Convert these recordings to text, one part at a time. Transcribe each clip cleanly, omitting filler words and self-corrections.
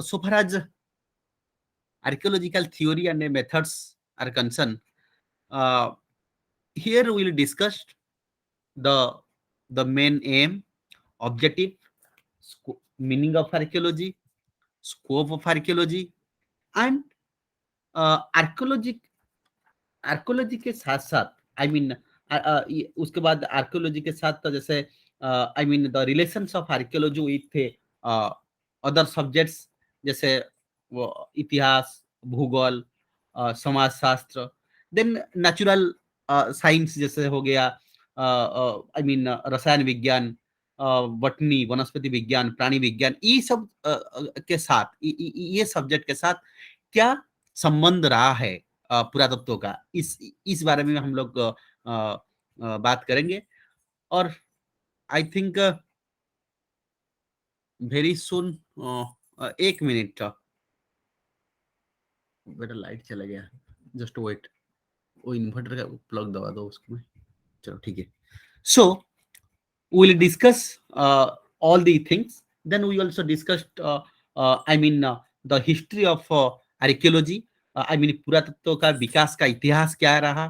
so far as archaeological theory and methods are concerned, uh, here we will discuss the main aim, objective, meaning of archaeology, scope of archaeology, and archaeology archaeology के साथ-साथ I mean ये उसके बाद archaeology के साथ तो जैसे I mean the relations of archaeology with other subjects जैसे वो इतिहास, भूगोल, समाजशास्त्र, देन नेचुरल साइंस जैसे हो गया आई मीन रसायन विज्ञान, बॉटनी, वनस्पति विज्ञान, प्राणी विज्ञान, ये सब के साथ ये सब्जेक्ट के साथ क्या संबंध रहा है पुरातत्व का, इस बारे में हम लोग बात करेंगे। और I think very soon, 1 minute, बेटा लाइट चला गया, जस्ट वेट, वो इन्वर्टर का प्लग दबा दो उसमें। चलो ठीक है। सो we will discuss all the things, then we also discussed I mean the history of archaeology, I mean पुरातत्व का विकास का इतिहास क्या रहा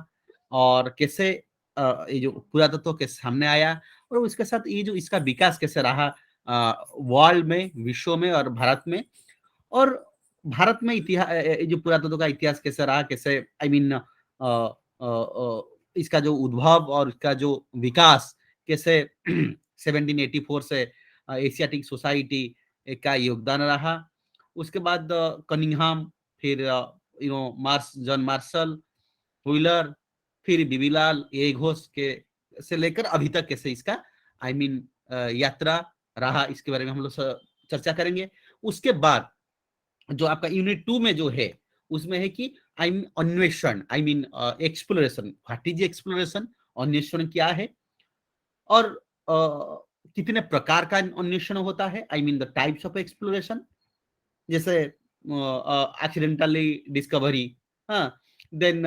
और कैसे ये जो पुरातत्व के सामने आया और उसके साथ ये जो इसका विकास कैसे रहा वर्ल्ड में, विश्व में और भारत में। और भारत में इतिहास जो पुरातत्व का इतिहास कैसे रहा, कैसे आई मीन इसका जो उद्भव और इसका जो विकास कैसे 1784 से एशियाटिक सोसाइटी का योगदान रहा। उसके बाद कनिंघम, फिर मार्स, जॉन मार्शल, व्हीलर, फिर बीबीलाल ये घोष के से लेकर अभी तक कैसे इसका आई मीन यात्रा रहा, इसके बारे में हम लोग चर्चा करेंगे। उसके बाद जो आपका यूनिट 2 में जो है उसमें है कि आई मीन अन्वेषण, I mean exploration, what is exploration, अन्वेषण क्या है और कितने प्रकार का अन्वेषण होता है, I mean the types of exploration, जैसे एक्सीडेंटली डिस्कवरी, हाँ, देन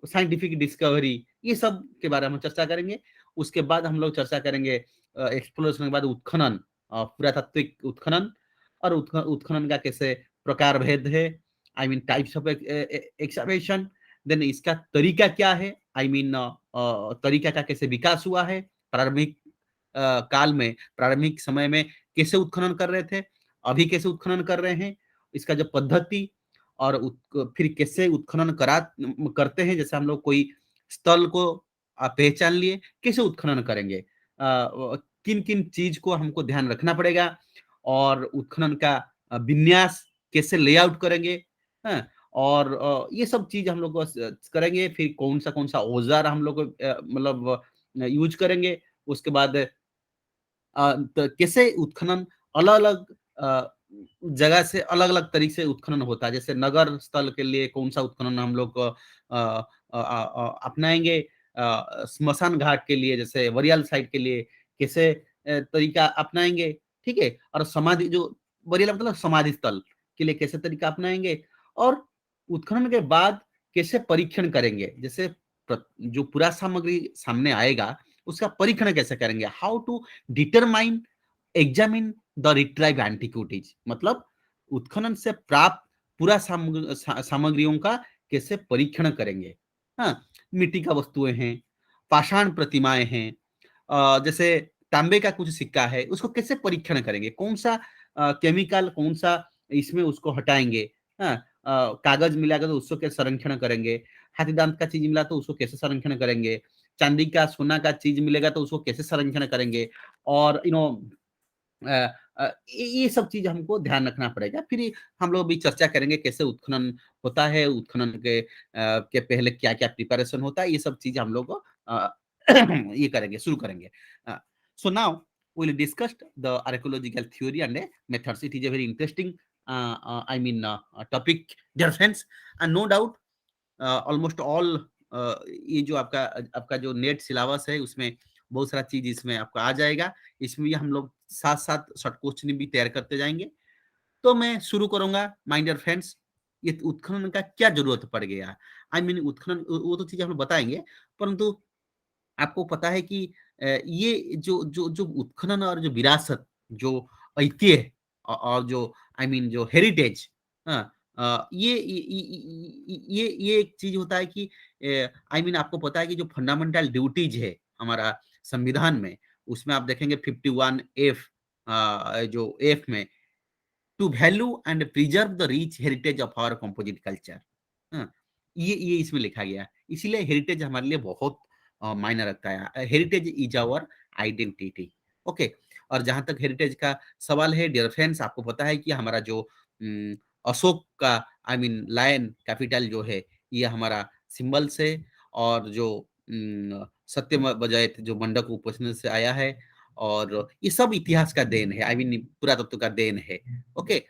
साइंटिफिक डिस्कवरी, ये सब के बारे में हम चर्चा करेंगे। उसके बाद हम लोग चर्चा करेंगे एक्सप्लोरेशन के बाद उत्खनन, पुरातात्विक उत्खनन, और उत्खनन का कैसे प्रकार भेद है, I mean types of excavation, then इसका तरीका क्या है, आई मीन तरीका का कैसे विकास हुआ है, प्रारंभिक काल में, प्रारंभिक समय में कैसे उत्खनन कर रहे थे, अभी कैसे उत्खनन कर रहे हैं, इसका जो पद्धति और फिर कैसे उत्खनन करते हैं, जैसे हम लोग कोई स्थल को पहचान लिए, कैसे उत्खनन करेंगे, किन किन चीज को हमको ध्यान रखना पड़ेगा, और उत्खनन का विन्यास कैसे लेआउट करेंगे, हाँ, और ये सब चीज हम लोग करेंगे। फिर कौन सा औजार हम लोग मतलब यूज करेंगे। उसके बाद तो कैसे उत्खनन अलग-अलग जगह से अलग-अलग तरीके से उत्खनन होता है। जैसे नगर स्थल के लिए कौन-सा उत्खनन हम लोग अपनाएँगे, स्मशान घाट के लिए जैसे बरियाल साइट के लिए कैसे तरीका अपनाएँगे, ठीक है? और समाधि जो बरियाल मतलब समाधि स्थल के लिए कैसे तरीका अपनाएँगे, और उत्खनन के बाद कैसे परीक्षण करेंगे। जैसे जो पूरा सामग्री सामने आएगा, उसका परीक्षण कैसे करेंगे? How to determine, examine the retrieve antiquities, मतलब उत्खनन से प्राप्त पूरा सामग्रियों का कैसे परीक्षण करेंगे। हाँ, मिट्टी का वस्तुएं हैं, पाषाण प्रतिमाएं हैं, जैसे तांबे का कुछ सिक्का है, उसको कैसे परीक्षण करेंगे, कौन सा केमिकल, कौन सा इसमें उसको हटाएंगे। हाँ, कागज मिलाकर तो उसको कैसे संरक्षण करेंगे, हाथी दांत का चीज मिला तो उसको कैसे संरक्षण करेंगे, चांदी का, सोना का चीज मिलेगा तो उसको कैसे संरक्षण करेंगे, और ये सब चीज हमको ध्यान रखना पड़ेगा। फिर हम लोग भी चर्चा करेंगे कैसे उत्खनन होता है, उत्खनन के पहले क्या-क्या प्रिपरेशन होता है, ये सब चीज़ हम लोग ये करेंगे, शुरू करेंगे। So now we will discuss the archaeological theory and methods. It is a very interesting I mean topic, dear friends, and no doubt almost all ये जो आपका आपका जो नेट सिलेबस है उसमें बहुत सारा चीज इसमें आपको आ जाएगा। इसमें भी हम लोग साथ साथ शॉर्ट क्वेश्चन भी तैयार करते जाएंगे। तो मैं शुरू करूंगा माय डियर फ्रेंड्स। ये उत्खनन का क्या जरूरत पड़ गया, आई मीन उत्खनन वो तो चीजें हम लोग बताएंगे, परंतु आपको पता है कि ये जो जो जो उत्खनन और जो विरासत, जो ऐतिह्य और जो आई मीन जो हेरिटेज, हाँ, ये एक चीज़ होता है कि आई मीन आपको पता है कि जो फंडामेंटल ड्यूटीज़ है हमारा संविधान में, उसमें आप देखेंगे 51 एफ, जो एफ में, to value and preserve the rich heritage of our composite culture. हाँ, ये इसमें लिखा गया है। इसीलिए हेरिटेज हमारे लिए बहुत मायने रखता है। Heritage is our identity. Okay. और जहां तक हेरिटेज का सवाल है डियर फ्रेंड्स, आपको पता है कि हमारा जो अशोक का आई मीन लायन कैपिटल जो है, ये हमारा सिंबल्स है। और जो सत्यम बजाय जो मंडक उपनिषद से आया है, और ये सब इतिहास का देन है, आई मीन पुरातत्व का देन है। ओके।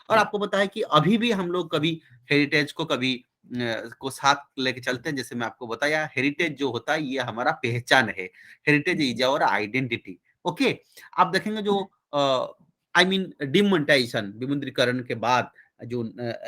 और आपको पता है कि अभी भी हम लोग कभी हेरिटेज को कभी को साथ लेके चलते हैं। जैसे मैं आपको बताया, हेरिटेज जो होता है ये हमारा पहचान है। Heritage is our identity. Okay. आप देखेंगे जो आई मीन डिमोनेटाइजेशन, विमुद्रीकरण के बाद जो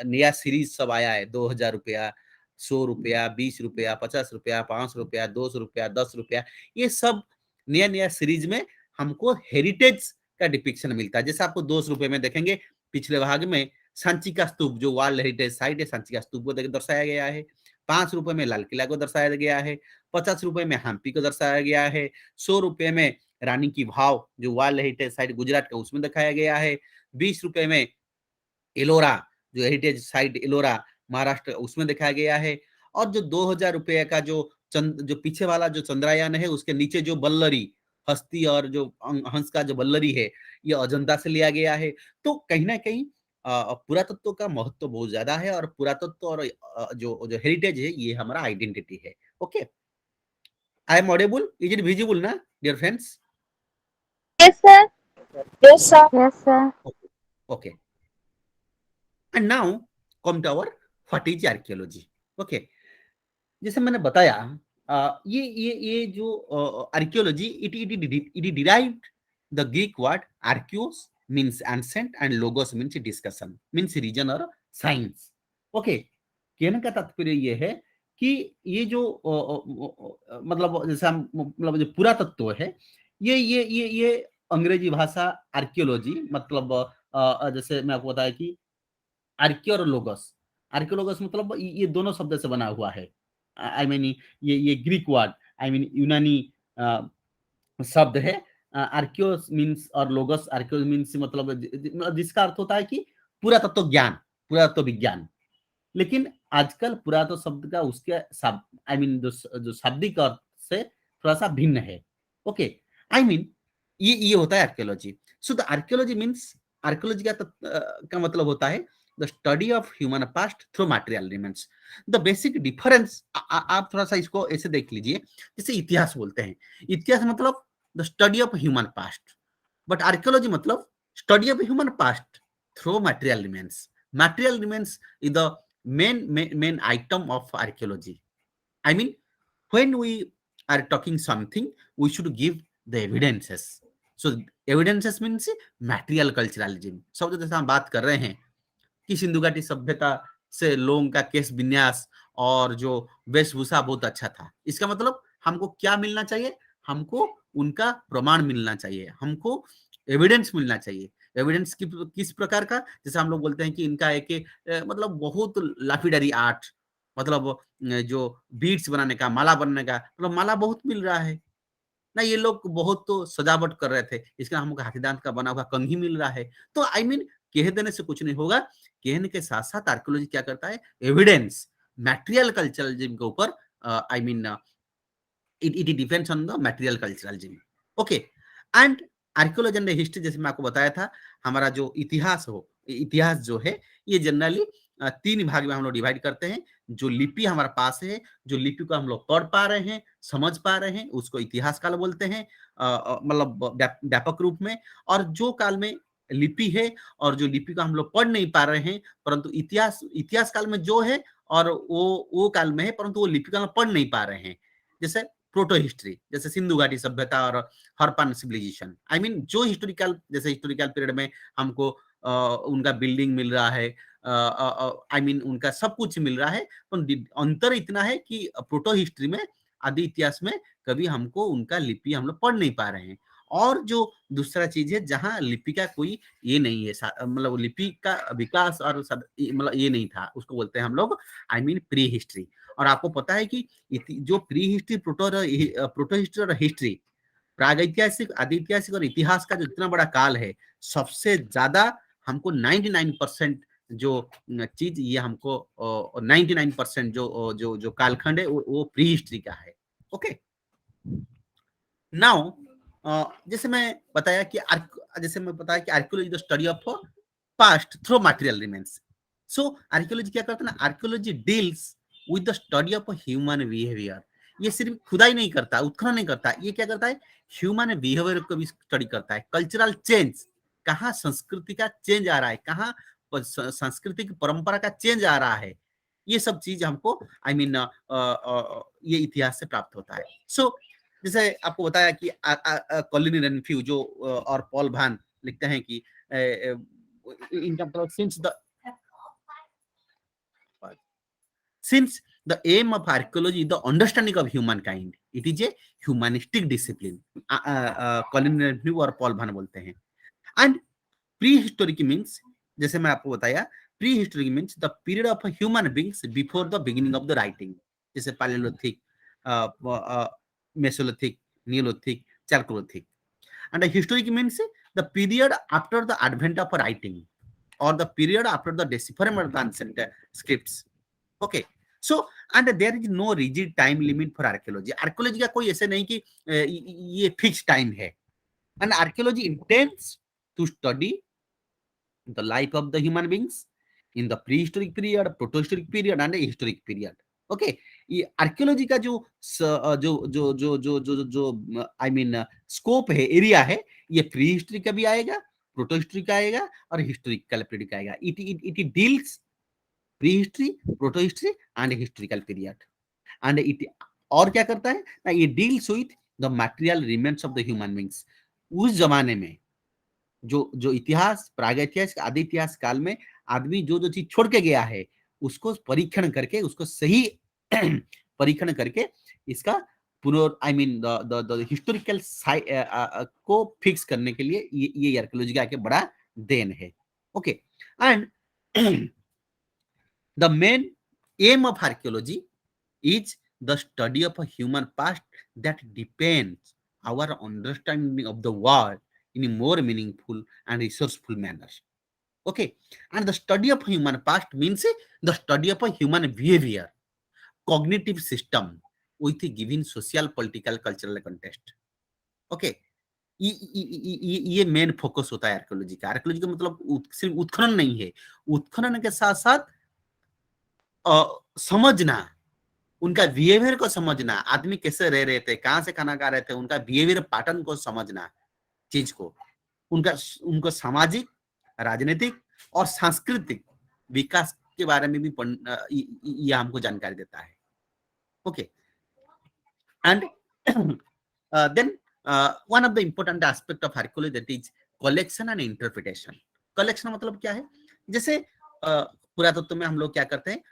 नया सीरीज सब आया है, 2000 रुपया, 100 रुपया, 20 रुपया, 50 रुपया, 500 रुपया, 200 रुपया, 10 रुपया, ये सब नया नया सीरीज में हमको हेरिटेज का डिपिक्शन मिलता है। जैसे आपको 200 रुपये में देखेंगे, पिछले भाग में सांची का स्तूप, जो वर्ल्ड हेरिटेज साइट है, सांची का स्तूप को दर्शाया गया है। 5 रुपए में लाल किला को दर्शाया गया है। 50 रुपए में हम्पी को दर्शाया गया है। 100 रुपए में रानी की भाव, जो वर्ल्ड हेरिटेज साइट गुजरात का, उसमें दिखाया गया है। 20 रुपए में एलोरा, जो हेरिटेज साइट एलोरा महाराष्ट्र, उसमें दिखाया गया है। और जो 2000 रुपये का जो जो पीछे वाला जो चंद्रयान है, उसके नीचे जो बल्लरी, हस्ती और जो हंस का जो बल्लरी है, ये अजंता से लिया गया है। तो कहीं ना कहीं पुरातत्व का महत्व बहुत ज्यादा है, और पुरातत्व और जो जो हेरिटेज है, ये हमारा आइडेंटिटी है। Okay. I am audible, is it visible ना dear friends? Yes, sir. Yes, sir. Yes, sir. Okay. And now come to our what is archaeology. Okay. जैसे मैंने बताया, ये जो archaeology, it derived the Greek word archaios means ancient and logos means discussion, means reason और science. Okay. कहने का तात्पर्य ये है कि ये जो मतलब जैसे हम मतलब जो पुरातत्व है, ये अंग्रेजी भाषा आर्कियोलॉजी मतलब जैसे मैं आपको बताया कि आर्कियोलोगस, आर्कियोलोगस मतलब ये दोनों शब्द से बना हुआ है। आई मीन ये ग्रीक वर्ड, आई मीन यूनानी शब्द है। आर्कियोस मीन्स और लोगस, आर्कियो मीन्स मतलब मतलब जिसका अर्थ होता है कि पुरातत्व ज्ञान, पुरातत्व विज्ञान। लेकिन आजकल पुरातत्व शब्द का उसके आई मीन जो शाब्दिक अर्थ से थोड़ा सा भिन्न है। ओके। आई मीन ये होता है archaeology. So the archaeology means, archaeology का मतलब होता है the study of human past through material remains. The basic difference, आप थोड़ा सा इसको ऐसे देख लीजिए, जैसे इतिहास बोलते हैं, इतिहास मतलब the study of human past, but archaeology मतलब study of human past through material remains. Material remains is the main item of archaeology. I mean, when we are talking something, we should give the evidences. So evidences means material culturalism। सब जैसे हम बात कर रहे हैं कि सिंधु घाटी सभ्यता से लोगों का केश विन्यास और जो वेशभूषा बहुत अच्छा था, इसका मतलब हमको क्या मिलना चाहिए? हमको उनका प्रमाण मिलना चाहिए, हमको एविडेंस मिलना चाहिए। एविडेंस किस प्रकार का? जैसे हम लोग बोलते हैं कि इनका एक मतलब बहुत लाफिडरी आर्ट, मतलब जो बीड्स बनाने का, माला बनने का, मतलब माला बहुत मिल रहा है ना, ये लोग बहुत तो सजावट कर रहे थे, इसका हमको हाथी दांत का बना हुआ कंघी मिल रहा है। तो आई मीन कह देने से कुछ नहीं होगा, कहने के साथ साथ आर्कियोलॉजी क्या करता है? एविडेंस, मटेरियल कल्चरलिज्म के ऊपर I mean it depends on the material culturalism। Okay. And archaeology and history, जैसे मैं आपको बताया था, हमारा जो इतिहास जो है, ये जनरली 3 भाग में हम लोग डिवाइड करते हैं। जो लिपि हमारे पास है, जो लिपि को हम लोग पढ़ पा रहे हैं, समझ पा रहे हैं, उसको इतिहास काल बोलते हैं, मतलब व्यापक रूप में। और जो काल में लिपि है और जो लिपि को हम लोग पढ़ नहीं पा रहे हैं, परंतु इतिहास इतिहास काल में जो है और वो काल में है, परंतु वो लिपि को हम पढ़ नहीं पा रहे हैं। जैसे प्रोटो हिस्ट्री, जैसे सिंधु घाटी सभ्यता और हड़प्पन सिविलाइजेशन, आई मीन जो हिस्टोरिकल, जैसे हिस्टोरिकल पीरियड में हमको उनका बिल्डिंग मिल रहा है, आई मीन उनका सब कुछ मिल रहा है, तो अंतर इतना है कि प्रोटो हिस्ट्री में, आदि इतिहास में, कभी हमको उनका लिपि हम लोग पढ़ नहीं पा रहे हैं। और जो दूसरा चीज है जहां लिपि का कोई ये नहीं है, मतलब लिपि का विकास और मतलब ये नहीं था, उसको बोलते हैं हम लोग आई मीन प्री हिस्ट्री। और आपको पता है कि जो प्री हिस्ट्री, प्रोटो हिस्ट्री और हिस्ट्री, प्रागैतिहासिक, आदिऐतिहासिक और इतिहास का जो इतना बड़ा काल है, सबसे ज्यादा हमको 99% जो चीज ये हमको 99% जो कालखंड है वो प्री हिस्ट्री का है। ओके, नाउ जैसे मैं बताया कि archaeology the study of past through material remains. So archaeology क्या करता है ना, archaeology deals with the study of human behaviour. ये सिर्फ खुदाई नहीं करता, उत्खनन नहीं करता, ये क्या करता है, ह्यूमन बिहेवियर को भी स्टडी करता है। कल्चरल चेंज, कहाँ संस्कृति का चेंज आ रहा है, कहाँ सांस्कृतिक परंपरा का चेंज आ रहा है, ये सब चीज हमको आई मीन ये इतिहास से प्राप्त होता है। सो जैसे आपको बताया कि कॉलिनी रेनफ्यू जो और पॉल भान लिखते हैं कि इनका मतलब since the aim of archaeology is the understanding of humankind, it is a humanistic discipline, Colin Renfrew और पॉल भान बोलते हैं। एंड प्री हिस्टोरिक मीन्स, जैसे मैं आपको बताया, prehistoric means the period of human beings before the beginning of the writing, जैसे palaeolithic, mesolithic, neolithic, chalcolithic. And historic means the period after the advent of writing और the period after the decipherment of the ancient scripts. Okay, so and there is no rigid time limit for archaeology. Archaeology का कोई ऐसे नहीं कि ये fix time है। And archaeology intends to study the life of the human beings in the prehistoric period, protohistoric period and historic period. Okay, ये archaeology का जो आई मीन स्कोप है, एरिया है, ये प्री हिस्ट्री का भी आएगा, प्रोटो हिस्ट्री का आएगा और हिस्टोरिकल पीरियड का आएगा। It deals pre history, proto history and historical period. And it और क्या करता है ना, ये deals with the material remains of the human beings. उस जमाने में जो जो इतिहास, प्रागैतिहासिक, आदि इतिहास काल में आदमी जो जो चीज छोड़ के गया है, उसको परीक्षण करके, उसको सही परीक्षण करके इसका पुनः आई मीन द हिस्टोरिकल को फिक्स करने के लिए ये आर्कियोलॉजी का एक बड़ा देन है। Okay, and the main M of archaeology is the study of a human past that depends our understanding of the world in a more meaningful and resourceful manner. Okay, and the study of human past means the study of a human behavior, cognitive system with a given social, political, cultural context. Okay, ये main focus होता है archaeology का। Archaeology का मतलब सिर्फ उत्खनन नहीं है, उत्खनन के साथ साथ समझना, उनका बिहेवियर को समझना, आदमी कैसे रह रहे थे, कहां से खाना खा रहे थे, उनका बिहेवियर पैटर्न को समझना, चीज को, उनको सामाजिक, राजनीतिक और सांस्कृतिक विकास के बारे में भी ये हमको जानकारी देता है। Okay, and then one of the important aspect of archaeology that is collection and interpretation. Collection मतलब क्या है, जैसे पुरातत्व में हम लोग क्या करते हैं,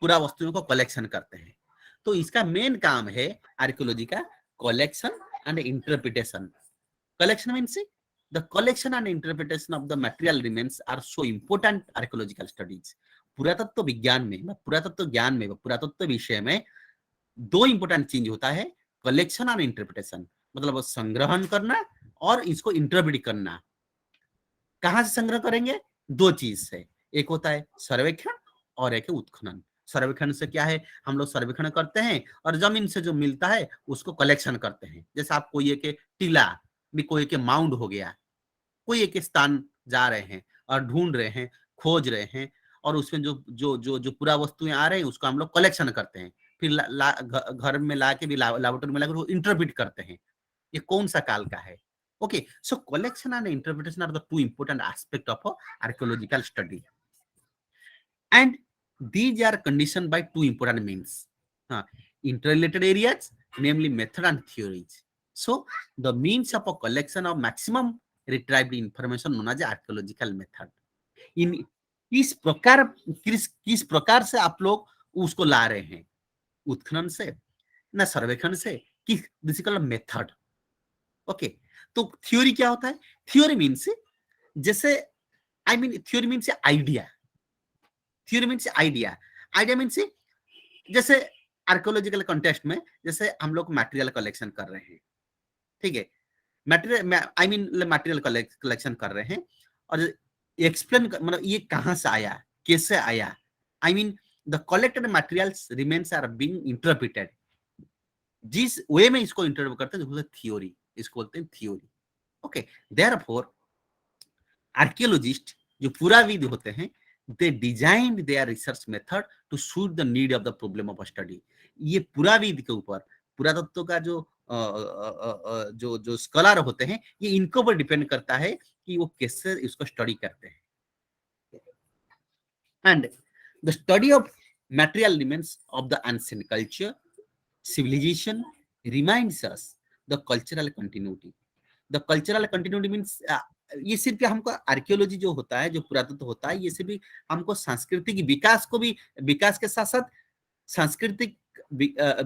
पूरा वस्तुओं को कलेक्शन करते हैं, तो इसका मेन काम है आर्कियोलॉजी का collection and interpretation. Collection means the collection and interpretation of the material remains are so important archaeological studies. पुरातत्व विज्ञान में, पुरातत्व ज्ञान में, पुरातत्व विषय में दो इंपॉर्टेंट चीज होता है, कलेक्शन एंड इंटरप्रिटेशन, मतलब संग्रहण करना और इसको इंटरप्रिट करना। कहां से संग्रह करेंगे, दो चीज से, एक होता है सर्वेक्षण और एक है उत्खनन। सर्वेक्षण से क्या है, हम लोग सर्वेक्षण करते हैं और जमीन से जो मिलता है उसको कलेक्शन करते हैं। जैसे आप कोई एक टीला भी, कोई एक माउंड हो गया, कोई एक स्थान जा रहे हैं और ढूंढ रहे हैं, खोज रहे हैं, और उसमें जो जो जो जो पूरा वस्तुएं आ रहे हैं उसको हम लोग कलेक्शन करते हैं, फिर घर में ला के भी लेबोरेटरी में लाकर इंटरप्रिट करते हैं, ये कौन सा काल का है। Okay, so collection and interpretation are the two important aspects of archaeological study, and these are conditioned by two important means, interrelated areas, namely method and theories. So the means of a collection of maximum retrieved information known as archaeological method. In किस प्रकार से आप लोग उसको ला रहे हैं, उत्खनन से ना सर्वेक्षण से, कि बेसिकली मेथड। ओके, तो थ्योरी क्या होता है? थ्योरी मीन्स जैसे theory means idea. Theory means idea. Idea means जैसे आर्कियोलॉजिकल कॉन्टेक्स्ट में जैसे हम लोग मटेरियल कलेक्शन कर रहे हैं, ठीक है? मटेरियल मटेरियल कलेक्शन कर रहे हैं और एक्सप्लेन मतलब ये कहाँ से आया, कैसे आया, the collected materials remains are being interpreted. जिस वे में इसको इंटरप्रेट करते हैं थ्योरी, इसको बोलते हैं थ्योरी। ओके, देयरफॉर आर्कियोलॉजिस्ट जो पुराविद होते हैं, they design their research method to suit the need of the problem of study. ये पुराविद के ऊपर, पुरातत्व का जो जो जो स्कॉलर होते हैं, ये इनके ऊपर डिपेंड करता है कि वो कैसे इसको स्टडी करते हैं। And the study of material remains of the ancient culture civilization reminds us the cultural continuity. The cultural continuity means ये सिर्फ हमको आर्कियोलॉजी जो होता है, जो पुरातत्व होता है, ये सिर्फ हमको सांस्कृतिक विकास को भी, विकास के साथ साथ सांस्कृतिक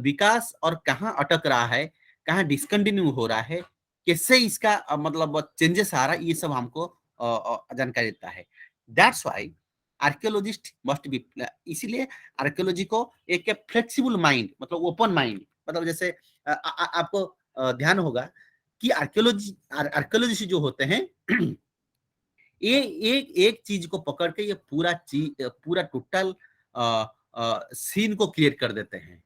विकास और कहाँ अटक रहा है, कहाँ डिसकंटिन्यू हो रहा है, कैसे इसका मतलब चेंजेस आ रहा है, ये सब हमको जानकारी देता है। That's why archaeologist must be, इसीलिए आर्कियोलॉजी को एक फ्लेक्सिबल माइंड, मतलब ओपन माइंड, मतलब जैसे आपको ध्यान होगा कि आर्कियोलॉजिस्ट जो होते हैं ये एक चीज को पकड़ के ये पूरा चीज, पूरा टोटल सीन को क्लियर कर देते हैं।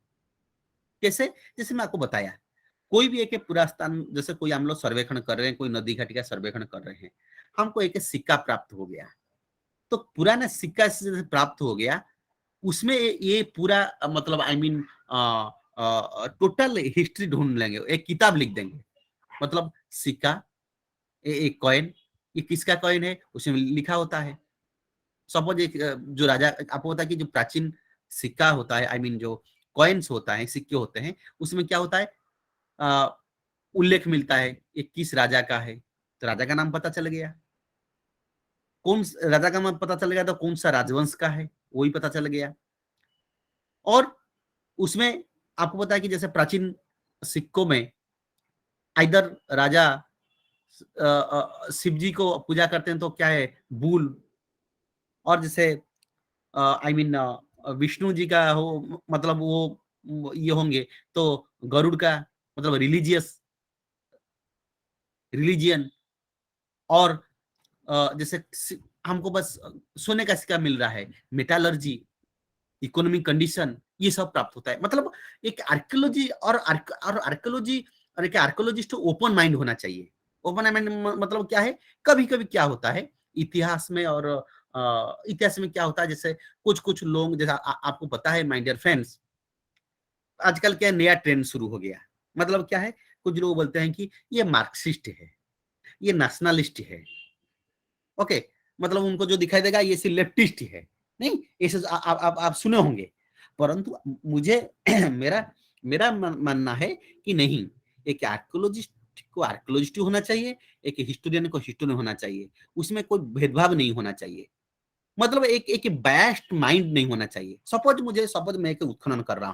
कैसे? जैसे मैं आपको बताया, कोई भी एक पूरा स्थान, जैसे कोई हम लोग सर्वेक्षण कर रहे हैं, कोई नदी घाटी का सर्वेक्षण कर रहे हैं, हमको एक सिक्का प्राप्त हो गया, तो पुराना सिक्का से प्राप्त हो गया, उसमें ये पूरा मतलब टोटल हिस्ट्री ढूंढ लेंगे, एक किताब लिख देंगे। मतलब सिक्का, एक कॉइन, ये किसका कॉइन है उसमें लिखा होता है। सपोज एक जो राजा, आपको पता है कि जो प्राचीन सिक्का होता है, जो कॉइन्स होता है, सिक्के होते हैं, उसमें क्या होता है, उल्लेख मिलता है ये किस राजा का है, तो राजा का नाम पता चल गया। कौन राजा का नाम पता चल गया तो कौन सा राजवंश का है वही पता चल गया। और उसमें आपको पता है कि जैसे प्राचीन सिक्कों में इधर राजा शिव जी को पूजा करते हैं तो क्या है, बूल, और जैसे विष्णु जी का हो, मतलब वो ये होंगे तो गरुड़ का, मतलब रिलीजियन। और जैसे हमको बस सोने का सिक्का मिल रहा है, मेटालर्जी, इकोनॉमिक कंडीशन, ये सब प्राप्त होता है। मतलब एक आर्कियोलॉजी और आर्कियोलॉजी और एक आर्कियोलॉजिस्ट ओपन माइंड होना चाहिए। ओपन माइंड मतलब क्या है, कभी कभी क्या होता है इतिहास में, और इतिहास में क्या होता है, जैसे कुछ कुछ लोग, जैसा आपको पता है माय डियर फ्रेंड्स, आजकल क्या नया ट्रेंड शुरू हो गया। मतलब क्या है, कुछ लोग बोलते हैं कि ये मार्क्सिस्ट है, ये नेशनलिस्ट है। ओके, मतलब उनको जो दिखाई देगा ये लेफ्टिस्ट है। नहीं, ऐसे आप सुने होंगे, परंतु मुझे मेरा मेरा मानना है कि नहीं, एक आर्कियोलॉजिस्ट को आर्कियोलॉजिस्ट होना चाहिए, एक हिस्टोरियन को हिस्टोरियन होना चाहिए, उसमें कोई भेदभाव नहीं होना चाहिए। मतलब एक बायस्ड माइंड नहीं होना चाहिए। सपोज मैं एक उत्खनन कर रहा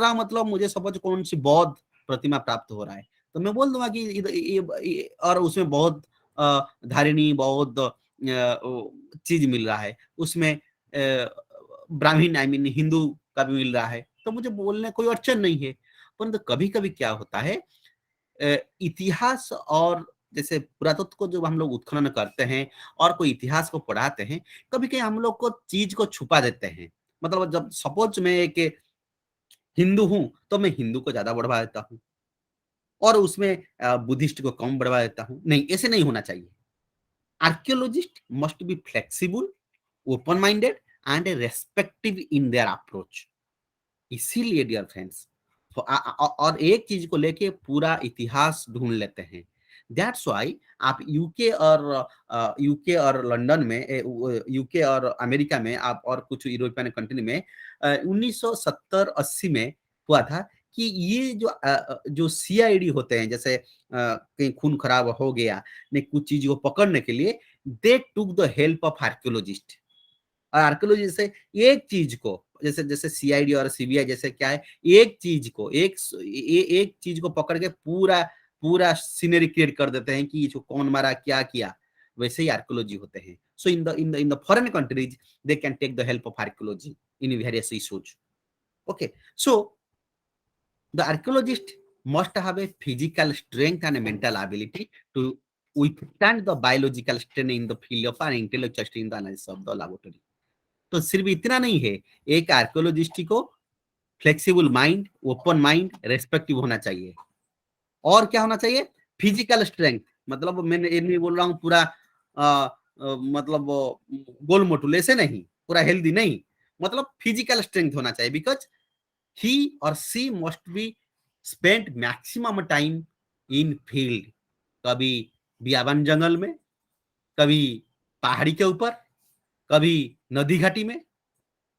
हूँ, मतलब मुझे सपोज कौन सी बौद्ध प्रतिमा प्राप्त हो रहा है, तो मैं बोल दूंगा कि और उसमें बौद्ध धारिणी, बौद्ध चीज मिल रहा है, उसमें ब्राह्मण हिंदू का भी मिल रहा है, तो मुझे बोलने कोई अड़चन नहीं है। परंतु कभी कभी क्या होता है, इतिहास और जैसे पुरातत्व को जब हम लोग उत्खनन करते हैं और कोई इतिहास को पढ़ाते हैं, कभी कभी हम लोग को चीज को छुपा देते हैं। मतलब जब सपोज मैं एक हिंदू हूं तो मैं हिंदू को ज्यादा बढ़वा देता हूं और उसमें बुद्धिस्ट को कम बढ़वा देता हूं। नहीं, ऐसे नहीं होना चाहिए। Archaeologist must be flexible, open minded and respective in their approach. इसीलिए डियर फ्रेंड्स, और एक चीज को लेके पूरा इतिहास ढूंढ लेते हैं। दैट्स वाई आप यूके और लंदन में, यूके और अमेरिका में, आप और कुछ यूरोपियन कंट्री में 1970-80 में हुआ था कि ये जो सीआईडी होते हैं, जैसे कहीं खून खराब हो गया, ने कुछ चीज को पकड़ने के लिए they took the help of archaeologist. और आर्कियोलॉजी जैसे एक चीज को, जैसे जैसे सीआईडी और सीबीआई जैसे क्या है, एक चीज को एक चीज को पकड़ के पूरा पूरा सीनरी क्रिएट कर देते हैं कि जो कौन मारा क्या किया, वैसे ही आर्कियोलॉजी होते हैं. So in the foreign countries they can take the help of archaeology in various issues. Okay, so the archaeologist must have a physical strength and a mental ability to withstand the biological strain in the field of an intellectual strain in the analysis of the laboratory. तो सिर्फ इतना नहीं है, एक archaeologist को flexible mind, open mind, respective होना चाहिए. और क्या होना चाहिए? Physical strength. मतलब मैं ये नहीं बोल रहा हूँ पूरा मतलब गोल मोटुल ऐसे नहीं, पूरा हेल्दी नहीं, मतलब फिजिकल स्ट्रेंथ होना चाहिए. Because he or she must be spent maximum time in field. कभी बियाबान जंगल में, कभी पहाड़ी के ऊपर, कभी नदी घाटी में.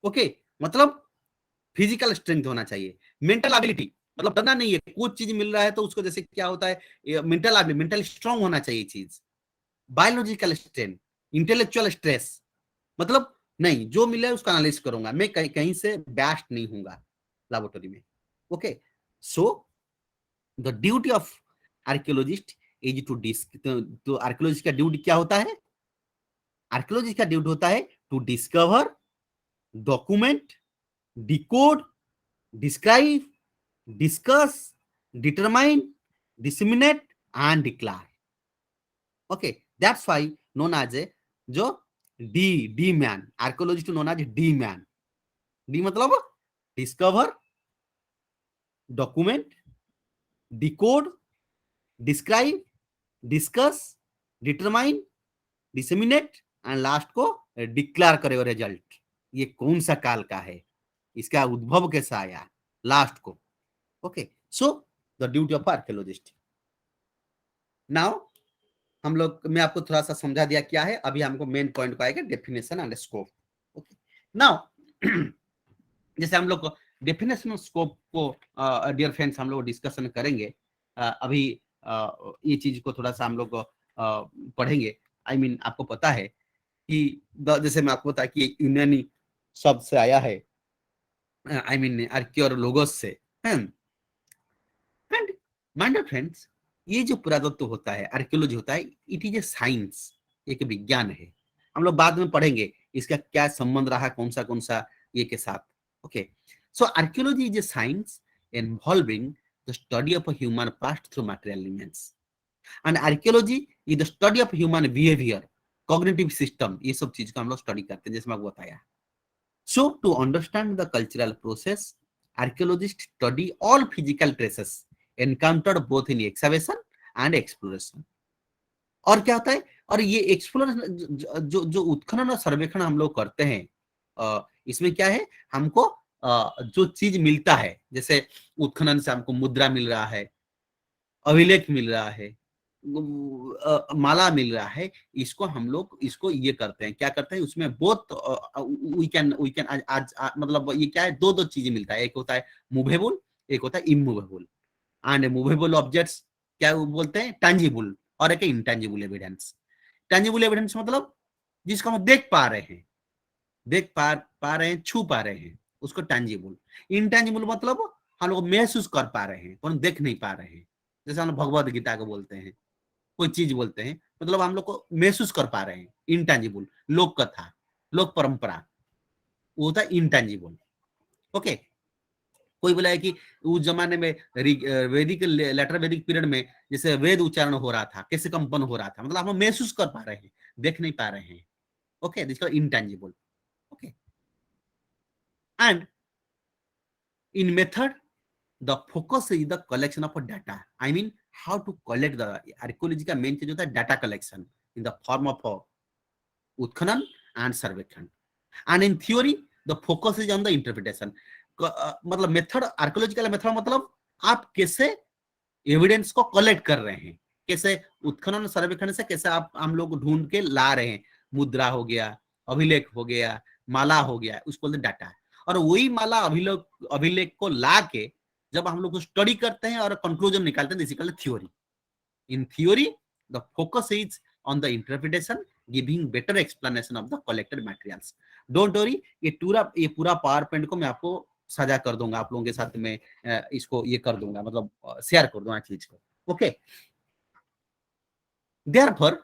ओके, मतलब फिजिकल स्ट्रेंथ होना चाहिए. मेंटल एबिलिटी मतलब डरना नहीं है, कुछ चीज मिल रहा है तो उसको जैसे क्या होता है, मेंटल एबिलिटी, मेंटल स्ट्रांग होना चाहिए चीज. बायोलॉजिकल स्ट्रेंथ, इंटेलेक्चुअल स्ट्रेस, मतलब नहीं जो मिला है उसका एनालिसिस करूंगा, मैं कहीं से बैस्ट नहीं हूंगा लैबोरेटरी में. Okay, so the duty of archaeologist is to तो आर्कियोलॉजिस्ट का ड्यूटी क्या होता है? आर्कियोलॉजिस्ट का ड्यूटी होता है to discover, document, decode, describe, discuss, determine, disseminate and declare. Okay, that's why known as a जो D man, archaeologist known as D man. D मतलब discover, document, decode, describe, discuss, determine, disseminate and last को declare करे result. ये कौन सा काल का है, इसका उद्भव कैसा आया, लास्ट को. Okay, so the duty of archaeologist. Now हम लोग, मैं आपको थोड़ा सा समझा दिया क्या है. अभी हमको मेन पॉइंट को आएगा, definition and scope. Okay, now जैसे हम लोग डेफिनेशन स्कोप को डियर फ्रेंड्स हम लोग डिस्कशन करेंगे. अभी ये चीज को थोड़ा सा हम लोग पढ़ेंगे. आई मीन आपको पता है कि जैसे मैं आपको बताया कि यूनानी शब्द से आया है, आई मीन आर्कियोलॉगोस से. एंड माय डियर फ्रेंड्स, ये जो पुरातत्व होता है, आर्कियोलॉजी होता है, इट इज ए साइंस, एक विज्ञान है. हम लोग बाद में पढ़ेंगे इसका क्या संबंध रहा कौन सा ये के साथ. Okay, so archaeology is a science involving the study of a human past through material elements, and archaeology is the study of human behavior, cognitive system. ये सब चीज का हम लोग स्टडी करते हैं, जैसे मैं आपको बताया. So to understand the cultural process, archaeologists study all physical traces encountered both in excavation and exploration. और क्या होता है, और ये एक्सप्लोरेशन जो उत्खनन और सर्वेक्षण हम लोग करते हैं, इसमें क्या है, हमको जो चीज मिलता है, जैसे उत्खनन से हमको मुद्रा मिल रहा है, अभिलेख मिल रहा है, माला मिल रहा है, इसको हम लोग इसको ये करते हैं, क्या करते हैं, उसमें बहुत वी कैन आज मतलब ये क्या है, दो चीजें मिलता है. एक होता है मूवेबल, एक होता है इमूवेबल. एंड मूवेबल ऑब्जेक्ट्स क्या बोलते हैं, टैंजिबल, और एक इंटैंजिबल एविडेंस. टैंजिबल एविडेंस मतलब जिसको हम देख पा रहे हैं, छू पा रहे हैं, उसको टैंजिबल. इंटैंजिबल मतलब हम लोग महसूस कर पा रहे हैं पर देख नहीं पा रहे हैं. जैसे हम लोग भगवद गीता को बोलते हैं, कोई चीज बोलते हैं, मतलब हम लोग को महसूस कर पा रहे हैं. इंटैंजिबल, लोक कथा, लोक परंपरा, वो होता है इंटैंजिबल. ओके, कोई बोला है कि उस जमाने में वैदिक लेटर वैदिक पीरियड में जैसे वेद उच्चारण हो रहा था, कैसे कंपन हो रहा था, मतलब हम महसूस कर पा रहे हैं, देख नहीं पा रहे हैं. Okay, this is intangible. Okay, and in method the focus is the collection of data. I mean how to collect the archaeology का main चीज होता है data collection in the form of उत्खनन and सर्वेक्षण. And in theory the focus is on the interpretation. मतलब method, archaeological method मतलब आप कैसे एविडेंस को कलेक्ट कर रहे हैं, कैसे उत्खनन सर्वेक्षण से कैसे आप हम लोग ढूंढ के ला रहे हैं. मुद्रा हो गया, अभिलेख हो गया, माला हो गया, उसको बोलते डाटा. और वही माला अभिलेख को ला के जब हम लोग स्टडी करते हैं और कंक्लूजन निकालते हैं, this is called theory. In theory the focus is on the interpretation, giving better explanation of the collected materials. Don't worry, ये पूरा पावर पॉइंट को मैं आपको साझा कर दूंगा, आप लोगों के साथ में इसको ये कर दूंगा, मतलब शेयर कर दूंगा चीज को. Okay, therefore,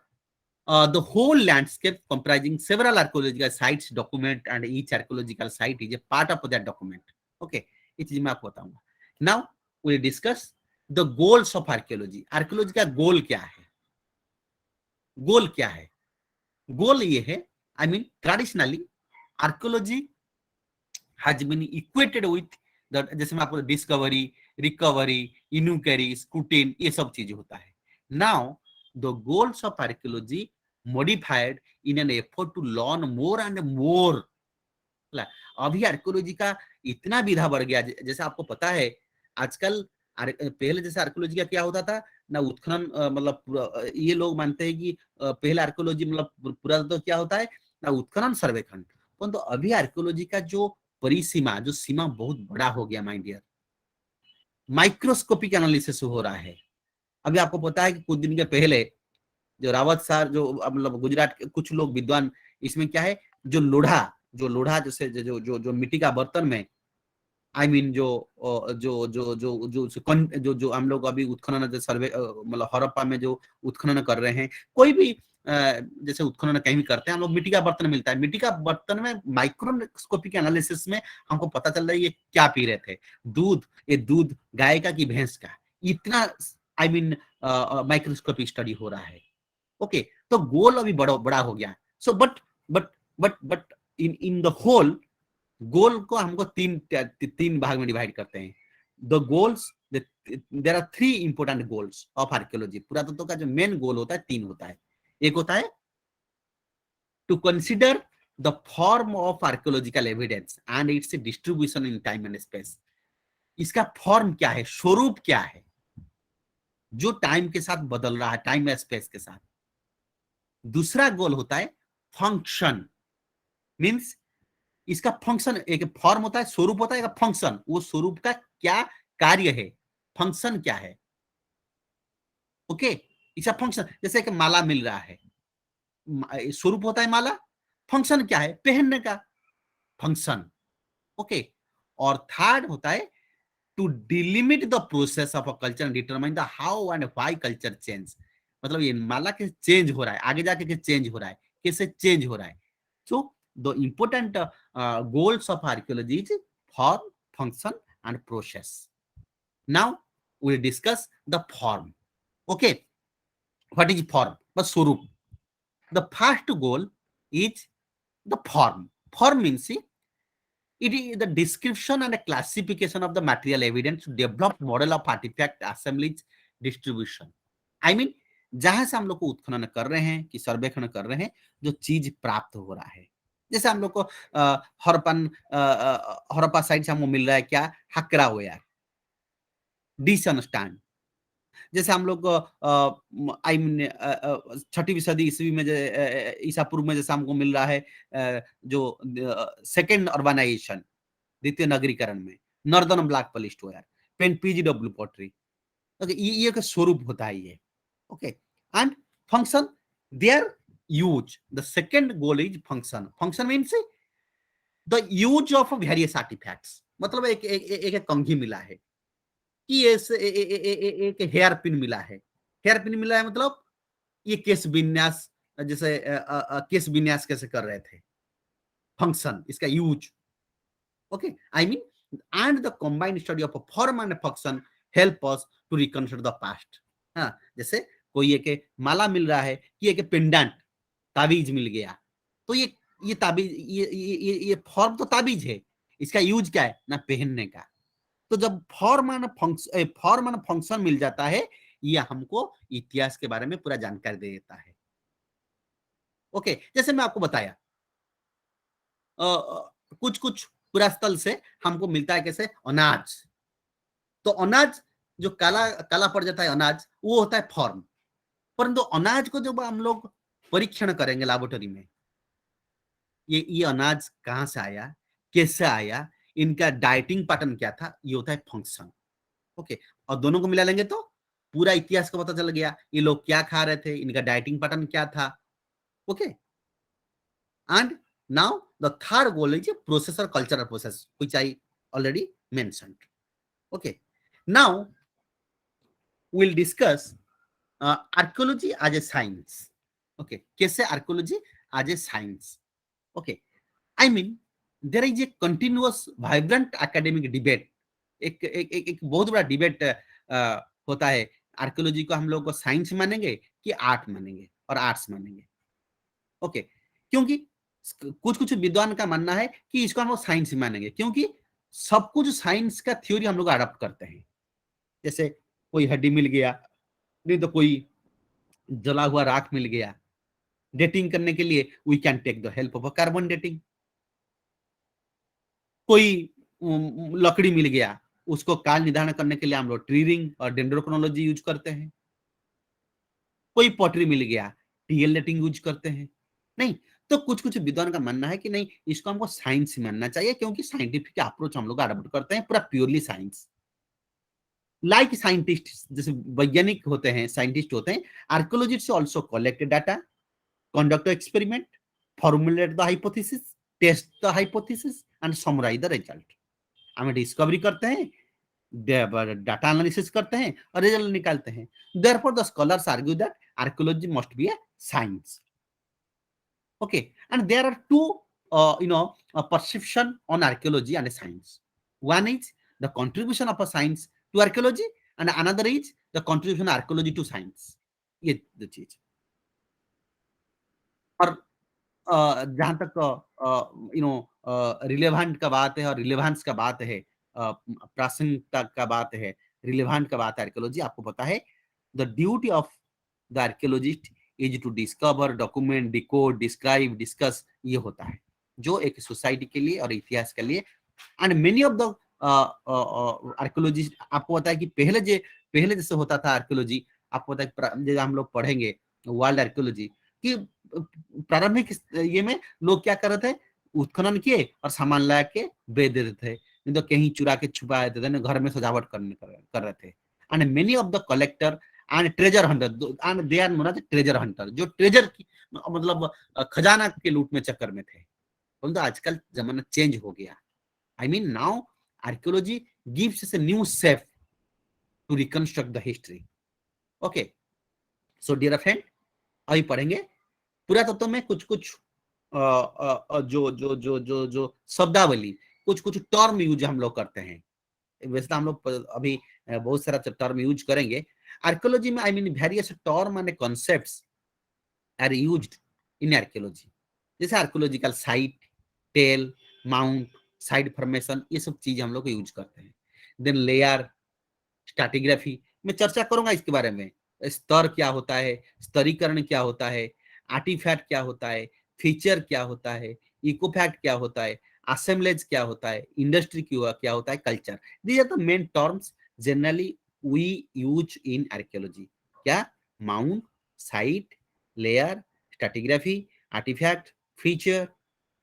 the whole landscape comprising several archaeological sites document, and each archaeological site is a part of that document. Okay, ये चीज मैं आपको बताऊंगा. Now we discuss the goals of archaeology. Archaeology का गोल क्या है? गोल क्या है? गोल ये है, I mean traditionally archaeology has been equated with the, जैसे मैं आपको डिस्कवरी, रिकवरी, इन्क्वायरी, स्क्रूटिन, ये सब चीजें होता है. Now the goals of archaeology modified in an effort to learn more and more. अभी आर्कियोलॉजी का इतना विधा बढ़ गया, जैसे आपको पता है आजकल पहले जैसे आर्कियोलॉजी का क्या होता था ना, उत्खनन, मतलब ये लोग मानते हैं कि पहले आर्कियोलॉजी मतलब पूरा तो क्या होता है ना, उत्खनन सर्वेक्षण. परंतु अभी आर्कियोलॉजी का जो परिसीमा, जो सीमा बहुत बड़ा हो गया माय डियर. माइक्रोस्कोपिक एनालिसिस हो रहा है. अभी आपको पता है कि कुछ दिन के पहले जो रावत सर, जो मतलब गुजरात के कुछ लोग विद्वान, इसमें क्या है, जो लोढ़ा जैसे जो जो जो मिट्टी का बर्तन में, आई मीन जो हम लोग अभी उत्खनन सर्वे, मतलब हड़प्पा में जो उत्खनन कर रहे हैं, कोई भी जैसे उत्खनन कहीं भी करते हैं हम लोग, मिट्टी का बर्तन मिलता है. मिट्टी का बर्तन में माइक्रोस्कोपिक एनालिसिस में हमको पता चल रहा है ये क्या पी रहे थे. दूध, ये दूध गाय का कि भैंस का, इतना आई मीन माइक्रोस्कोपिक स्टडी हो रहा है. ओके, तो गोल अभी बड़ा हो गया. So but in the whole, goal को हमको तीन भाग में डिवाइड करते हैं. The goals, there are three important goals of archaeology. पुरातत्व का जो मेन गोल होता है तीन होता है. एक होता है to consider the form of archaeological evidence and its distribution in time and space. इसका फॉर्म क्या है, स्वरूप क्या है, जो टाइम के साथ बदल रहा है, टाइम या स्पेस के साथ. दूसरा गोल होता है फंक्शन, मीन्स इसका फंक्शन, एक फॉर्म होता है, स्वरूप होता है, एक फंक्शन, वो स्वरूप का क्या कार्य है, फंक्शन क्या है. ओके, इसका फंक्शन, जैसे एक माला मिल रहा है, स्वरूप होता है माला, फंक्शन क्या है, पहनने का फंक्शन. ओके, और थर्ड होता है to delimit the process of a culture and determine the how and why culture change. मतलब ये माला के चेंज हो रहा है, आगे जाके चेंज हो रहा है, कैसे चेंज हो रहा है. So the important goals of archaeology is form, function and process. Now we discuss the form. Okay, what is form, बस स्वरूप. The first goal is the form. Form means it is the description and a classification of the material evidence to develop model of artifact assemblies distribution. I mean, जहां से हम लोग को उत्खनन कर रहे हैं कि सर्वेक्षण कर रहे हैं, जो चीज प्राप्त हो रहा है. जैसे हम लोग को हड़प्पा साइड से हमको मिल रहा है क्या, हकरा वेयर, डिशन स्टैंड. जैसे हम लोग आई मीन 6वीं सदी ईस्वी में, ईसा पूर्व में जैसे हमको मिल रहा है जो सेकेंड अर्बनाइजेशन, द्वितीय नगरीकरण में, northern black polished ware, paint PGW pottery. Okay, ये एक स्वरूप होता है ये. Okay, and function, their use, the second goal is function. Function means the use of various artefacts. मतलब एक कंघी मिला है कि ये एक हेयर पिन मिला है. हेयर पिन मिला है मतलब ये केस विन्यास, जैसे केस विन्यास कैसे कर रहे थे, फंक्शन, इसका use. Okay, I mean, and the combined study of a form and a function help us to reconsider the past. हाँ, जैसे कोई एक माला मिल रहा है कि एक पेंडेंट, ताबीज मिल गया, तो ये ताबीज, ये फॉर्म तो ताबीज है, इसका यूज क्या है ना, पहनने का. तो जब फॉर्म एंड फंक्शन मिल जाता है, ये हमको इतिहास के बारे में पूरा जानकारी दे देता है. ओके, जैसे मैं आपको बताया कुछ कुछ पुरास्थल से हमको मिलता है कैसे, अनाज. तो अनाज जो काला काला पड़ जाता है अनाज, वो होता है फॉर्म. परंतु अनाज को जब हम लोग परीक्षण करेंगे लैबोरेटरी में, ये अनाज कहाँ से आया, कैसे आया, इनका डाइटिंग पैटर्न क्या था, ये होता है फंक्शन. ओके, और दोनों को मिला लेंगे तो पूरा इतिहास का पता चल गया, ये लोग क्या खा रहे थे, इनका डाइटिंग पैटर्न क्या था. Okay, and now the third goal is a process or cultural process, which I already mentioned. Okay, now we'll discuss archaeology as a science. Okay, कैसे archaeology as a science? Okay, I mean there is a continuous vibrant academic debate. एक बहुत बड़ा debate होता है, archaeology को हम लोग को साइंस मानेंगे कि आर्ट मानेंगे और आर्ट्स मानेंगे. ओके, क्योंकि कुछ कुछ विद्वान का मानना है कि इसको हम लोग साइंस ही मानेंगे, क्योंकि सब कुछ साइंस का थ्योरी हम लोग अडॉप्ट करते हैं. जैसे कोई हड्डी मिल गया, नहीं तो कोई जला हुआ राख मिल गया, डेटिंग करने के लिए we can take the help of a carbon dating. कोई लकड़ी मिल गया, उसको काल निर्धारण करने के लिए हम लोग ट्री रिंग और डेंड्रोक्रोनोलॉजी यूज करते हैं. कोई पॉटरी मिल गया, टीएल डेटिंग यूज करते हैं. नहीं, तो कुछ कुछ विद्वान का मानना है कि नहीं, इसको हमको साइंस ही मानना चाहिए, क्योंकि साइंटिफिक अप्रोच हम लोग अडॉप्ट करते हैं, पूरा प्योरली साइंस. लाइक साइंटिस्ट, जैसे वैज्ञानिक होते हैं, साइंटिस्ट होते हैं, archaeologist also collect data, conduct experiment, formulate the hypothesis, test the hypothesis and summarize the result. हमें डिस्कवरी करते हैं, डाटा एनालिसिस करते हैं और रिजल्ट निकालते हैं. Therefore the scholars argue that archaeology must be a science. Okay, and there are two perception on archaeology and science. One is the contribution of a science to archaeology and another is the contribution of archaeology to science. ये दो चीज. और जहाँ तक relevant का बात है और रिलेवेंस का बात है, प्रासंगिकता का बात है, रिलेवेंट का बात है आर्कियोलॉजी, आपको पता है the duty of the archaeologist is to discover, document, decode, describe, discuss, ये होता है जो एक सोसाइटी के लिए और इतिहास के लिए. And many of the archaeologist, आपको पता है कि पहले जैसे होता था आर्कियोलॉजी, आपको पता है जैसे हम लोग पढ़ेंगे वर्ल्ड आर्कियोलॉजी कि प्रारंभिक ये में लोग क्या कर रहे थे, उत्खनन किए और सामान ला के बेच देते थे, नहीं तो कहीं चुरा के छुपा देते थे, घर में सजावट कर रहे थे. And many of the collector and treasure hunter and they are known as treasure hunter, जो ट्रेजर की मतलब खजाना के लूट में चक्कर में थे. परंतु आजकल जमाना चेंज हो गया. I mean now archaeology gives us a new shape to reconstruct the history. Okay, so dear friend, अभी पढ़ेंगे पुरातत्व में कुछ कुछ जो जो जो जो जो शब्दावली, कुछ कुछ टर्म यूज हम लोग करते हैं. वैसे तो हम लोग अभी बहुत सारा टर्म यूज करेंगे. आर्कियोलॉजी में I mean various term and concepts are used in archaeology. जैसे archaeological site, tell, mount, site formation, ये सब चीज हम लोग यूज करते हैं. देन लेयर, स्ट्रैटिग्राफी, मैं चर्चा करूंगा इसके बारे में. स्तर क्या होता है, स्तरीकरण क्या होता है, आर्टिफैक्ट क्या होता है, फीचर क्या होता है, इकोफैक्ट क्या होता है, असेंबलेज क्या होता है, इंडस्ट्री क्या होता है, culture. These are the main terms generally we use in archaeology. क्या? Mount, site, layer, stratigraphy, artifact, feature,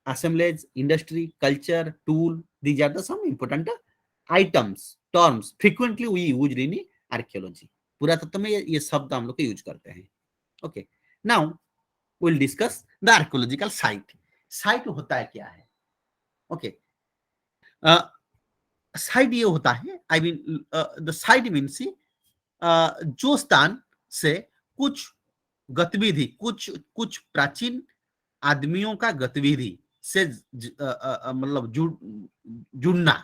assemblage, industry, culture, tool. These are the some important items, terms frequently we use in archaeology. पुरातत्व में ये शब्द हम लोग use करते हैं. Okay, now will discuss the archaeological site. Site होता है क्या है? ओके, साइट ये होता है, I mean the site means जो स्थान से कुछ गतिविधि, कुछ कुछ प्राचीन आदमियों का गतिविधि से मतलब जुड़ना.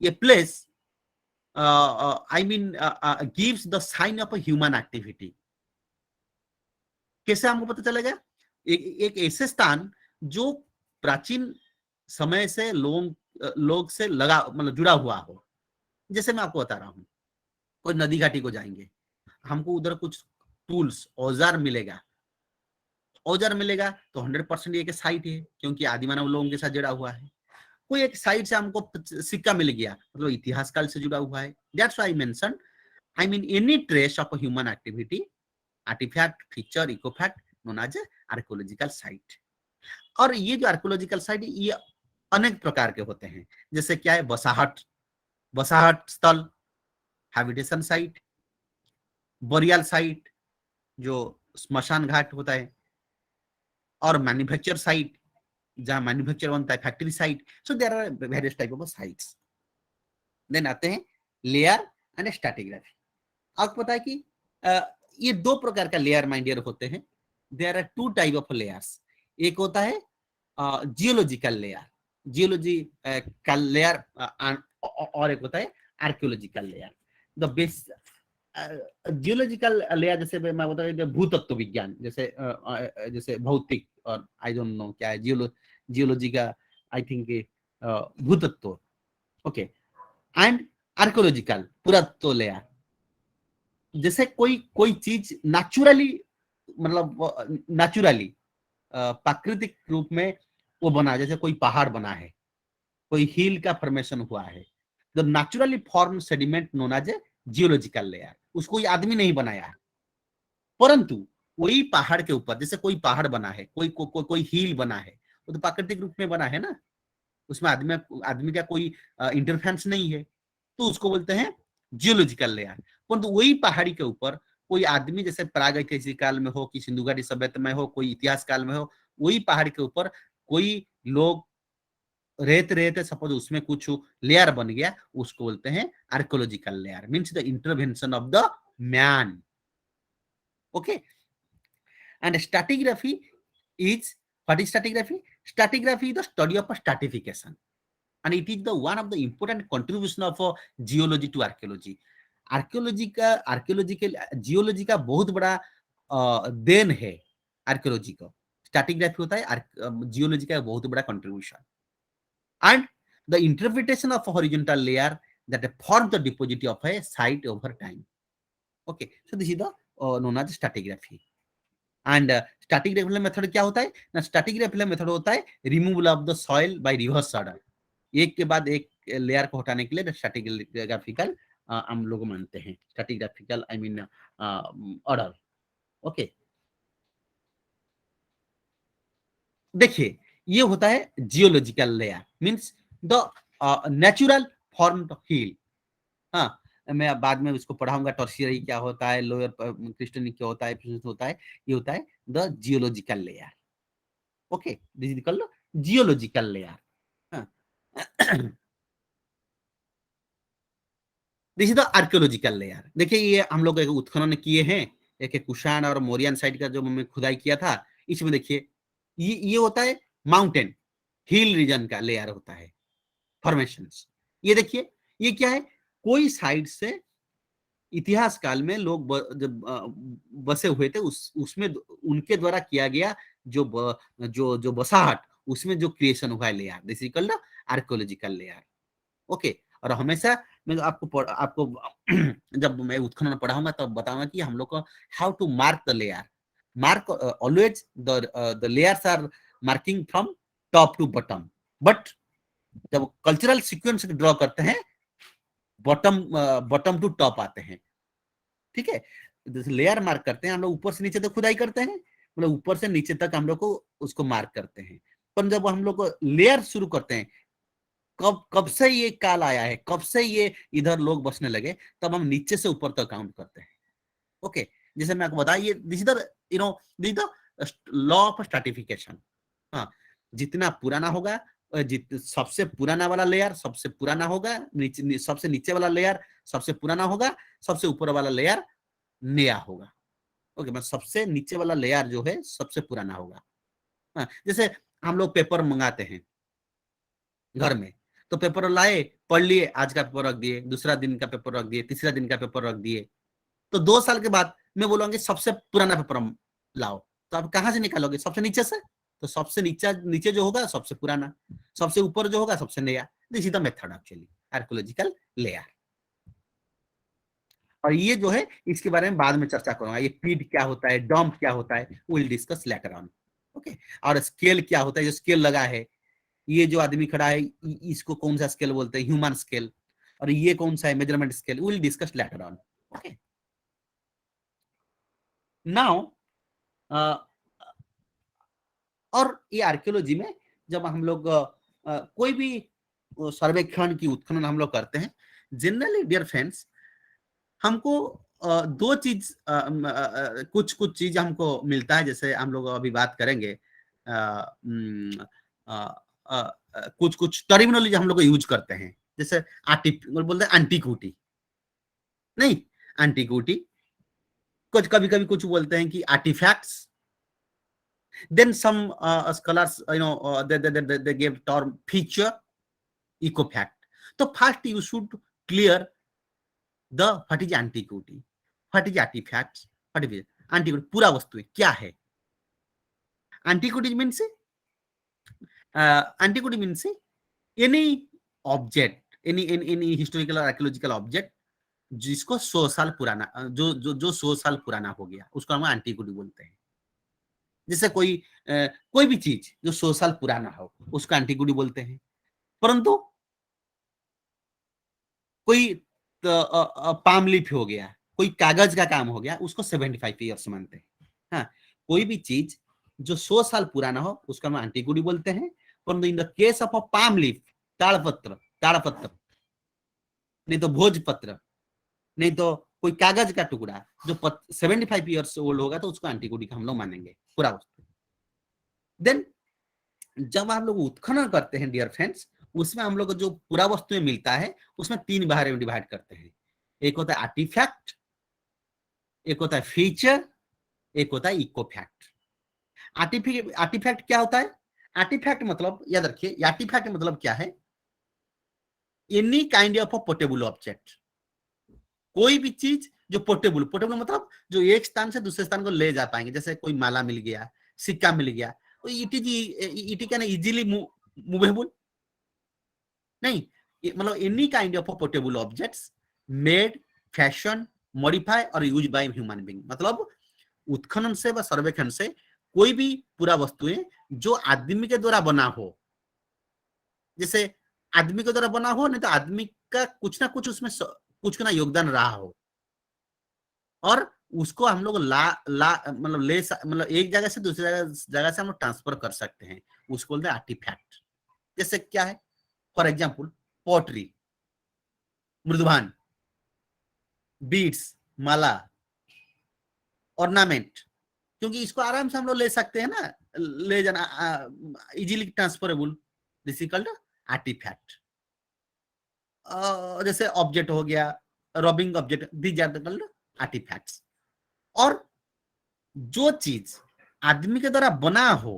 ये place I mean gives the sign of a human activity. कैसे हमको पता चलेगा? एक ऐसे स्थान जो प्राचीन समय से लोग से लगा मतलब जुड़ा हुआ हो. जैसे मैं आपको बता रहा हूँ, कोई नदी घाटी को जाएंगे, हमको उधर कुछ टूल्स, औजार मिलेगा. औजार मिलेगा तो 100% ये साइट है, क्योंकि आदि मानव लोगों के साथ जुड़ा हुआ है. कोई एक साइड से हमको सिक्का मिल गया, मतलब इतिहास काल से जुड़ा हुआ है. That's why I mention, I mean any trace of human activity, artifact, feature, ecofact known as archaeological site. और ये जो आर्कियोलॉजिकल साइट ये अनेक प्रकार के होते हैं. जैसे क्या है? बसाहट स्थल, हैबिटेशन साइट, बरियल साइट जो स्मशान घाट होता है, और मैन्युफैक्चर साइट जहां मैन्युफैक्चर बनता है, factory site. So there are various type of sites. Then आते हैं लेयर एंड स्ट्रैटिग्राफी. आपको पता है कि ये दो प्रकार का लेयर माय डियर होते हैं। There are two type of layers. एक होता है जियोलॉजिकल लेयर, जियोलॉजी का लेयर, और एक होता है archaeological layer. The base geological layer, जैसे मैं बता रहा भूतत्व विज्ञान, जैसे जैसे भौतिक, और आई डोंट नो क्या है जियोलॉजी का, आई थिंक भूतत्व, ओके। एंड आर्कियोलॉजिकल पुरातत्व लेयर, जैसे कोई कोई चीज नेचुरली, मतलब नेचुरली प्राकृतिक रूप में वो बना, जैसे कोई पहाड़ बना है, कोई हिल का फॉर्मेशन हुआ है, the naturally form sediment known as a geological layer, उसको कोई आदमी नहीं बनाया है, परंतु वही पहाड़ के ऊपर, जैसे कोई पहाड़ बना है, कोई हिल बना है, वो तो प्राकृतिक रूप में बना है ना, उसमें आदमी आदमी का कोई इंटरफेरेंस नहीं है, तो उसको बोलते हैं जियोलॉजिकल लेयर। परंतु वही पहाड़ी के ऊपर कोई आदमी, जैसे प्रागैतिहासिक काल में हो कि सिंधु घाटी सभ्यता में हो, कोई इतिहास काल में हो, वही पहाड़ के ऊपर कोई लोग रहते रहते सपोज उसमें कुछ लेयर बन गया, उसको बोलते हैं archaeological layer, means the intervention of the man, okay. And stratigraphy is, what is stratigraphy? Stratigraphy is the study of stratification, and it is the one of the important contribution of geology to archaeology. Archaeology के geology का बहुत बड़ा then है archaeology को। Stratigraphy होता है geology का बहुत बड़ा contribution, and the interpretation of horizontal layer that form the deposit of a site over time. Okay, so this is the known as stratigraphy. And static refill method क्या होता है ना? स्टैटिक रेफिल मेथड होता है removal of the soil by reverse order, एक के बाद एक लेयर को हटाने के लिए स्टैटिग्राफिकल हम लोग मानते हैं, stratigraphical I mean order, okay. देखिए, ये होता है geological layer, means the natural form hill. हाँ, मैं बाद में उसको पढ़ाऊंगा, टर्शियरी क्या होता है, लोअर क्रिस्टनिक क्या होता है, होता है, ये होता है the geological layer, okay. This is called geological layer. This is the archaeological layer. देखिए, ये हम लोग एक उत्खनन किए हैं, एक कुषाण और मोरियन साइड का जो हमने खुदाई किया था, इसमें देखिए ये होता है माउंटेन हिल रीजन का लेयर होता है, फॉर्मेशंस। ये देखिए, ये क्या है? कोई साइड से इतिहास काल में लोग जब बसे हुए थे, उसमें उनके द्वारा किया गया जो जो बसाहट, उसमें जो क्रिएशन हुआ है layer, this is called archaeological layer, okay. और हमेशा मैं आपको जब मैं उत्खनन पढ़ाऊंगा तब बताऊंगा कि हम लोग को how to mark the layer, mark always the layers are marking from top to bottom, but जब कल्चरल सीक्वेंस ड्रॉ करते हैं, बॉटम बॉटम टू टॉप आते हैं, ठीक है। जैसे लेयर मार्क करते हैं हम लोग, ऊपर से नीचे तक खुदाई करते हैं, मतलब ऊपर से नीचे तक हम लोग को उसको मार्क करते हैं, पर जब हम लोग लेयर शुरू करते हैं, कब कब से ये काल आया है, कब से ये इधर लोग बसने लगे, तब हम नीचे से ऊपर तक काउंट करते हैं, ओके। जैसे मैं आपको बताया, ये this is the you know this the law of stratification. हाँ, जितना पुराना होगा, सबसे पुराना वाला लेयर सबसे पुराना होगा, सबसे नीचे वाला लेयर सबसे पुराना होगा, सबसे ऊपर वाला लेयर नया होगा, ओके। मतलब सबसे नीचे वाला लेयर जो है सबसे पुराना होगा। हाँ, जैसे हम लोग पेपर मंगाते हैं घर में, तो पेपर लाए, पढ़ लिए, आज का पेपर रख दिए, दूसरा दिन का पेपर रख दिए, तीसरा दिन का पेपर रख दिए, तो 2 साल के बाद मैं बोलूंगी सबसे पुराना पेपर लाओ, तो आप कहां से निकालोगे? सबसे नीचे से। तो सबसे नीचे नीचे जो होगा सबसे पुराना, सबसे ऊपर जो होगा सबसे नया। This is the method actually archaeological layer. और ये जो है, इसके बारे में बाद में चर्चा करूंगा, ये पीड क्या होता है, डॉम्प क्या होता है, will discuss later on, okay. और स्केल क्या होता है, जो स्केल लगा है, ये जो आदमी खड़ा है, इसको कौन सा स्केल बोलते हैं? Human scale. और ये कौन सा है? Measurement scale. Will discuss later on, okay. Now और ये आर्कियोलॉजी में जब हम लोग कोई भी सर्वेक्षण की उत्खनन हम लोग करते हैं, जनरली डियर फ्रेंड्स, हमको दो चीज कुछ कुछ चीज हमको मिलता है, जैसे हम लोग अभी बात करेंगे, कुछ कुछ टर्मिनोलॉजी हम लोग यूज करते हैं, जैसे बोलते हैं एंटीक्विटी, नहीं, एंटीक्विटी, कुछ कभी कभी कुछ बोलते हैं कि artefacts. Then some scholars they give term feature, ecofact. तो first you should clear the what is antiquity, what is artefacts, what is antiquity. पूरा वस्तु क्या है? Antiquity means antiquity means any object, any historical और archaeological object जिसको 100 साल पुराना, जो 100 साल पुराना हो गया, उसको हम एंटीक्विटी बोलते हैं। जैसे कोई भी चीज जो 100 साल पुराना हो उसको एंटीक्विटी बोलते हैं। परंतु कोई पाम लीफ हो गया, कोई कागज का काम हो गया, उसको 75 ईयर्स मानते हैं। हाँ, कोई भी चीज जो 100 साल पुराना हो उसका हम एंटीक्विटी बोलते हैं। परंतु in the case of a palm leaf, ताड़पत्र, नहीं तो भोजपत्र, नहीं तो कोई कागज का टुकड़ा जो 75 ईयर्स ओल्ड होगा, तो उसको एंटीक्विटी का हम लोग मानेंगे पूरा वस्तु। देन जब हम लोग उत्खनन करते हैं डियर फ्रेंड्स, उसमें हम लोग को जो पूरा वस्तु मिलता है उसमें 3 भाग में डिवाइड करते हैं। एक होता है आर्टिफैक्ट, एक होता है फीचर, एक होता है इकोफैक्ट। आर्टिफैक्ट क्या होता है? आर्टिफैक्ट मतलब याद रखिए, आर्टिफैक्ट मतलब क्या है? Any kind of a portable object, कोई भी चीज जो पोर्टेबल मतलब जो एक स्थान से दूसरे स्थान को ले जा पाएंगे। जैसे कोई माला मिल गया, सिक्का मिल गया, तो इट कैन इजीली मूवेबल नहीं, मतलब any kind of portable objects made, fashion, modify और यूज बाय ह्यूमन बीइंग। मतलब उत्खनन से व सर्वेक्षण से कोई भी पूरा वस्तुएं जो आदमी के द्वारा बना हो, जैसे आदमी के द्वारा बना हो, नहीं तो आदमी का कुछ ना कुछ उसमें कुछ ना योगदान रहा हो, और उसको हम लोग मतलब एक जगह से दूसरी जगह से हम लोग ट्रांसफर कर सकते हैं, उसको बोलते हैं आर्टिफैक्ट। जैसे क्या है? फॉर एग्जाम्पल पॉटरी, मृदुभान, बीड्स, माला, ऑर्नामेंट, क्योंकि इसको आराम से हम लोग ले सकते हैं ना, ले जाना easily transferable, this is called artefact. जैसे ऑब्जेक्ट हो गया, robbing object, these are called artefacts. और जो चीज आदमी के द्वारा बना हो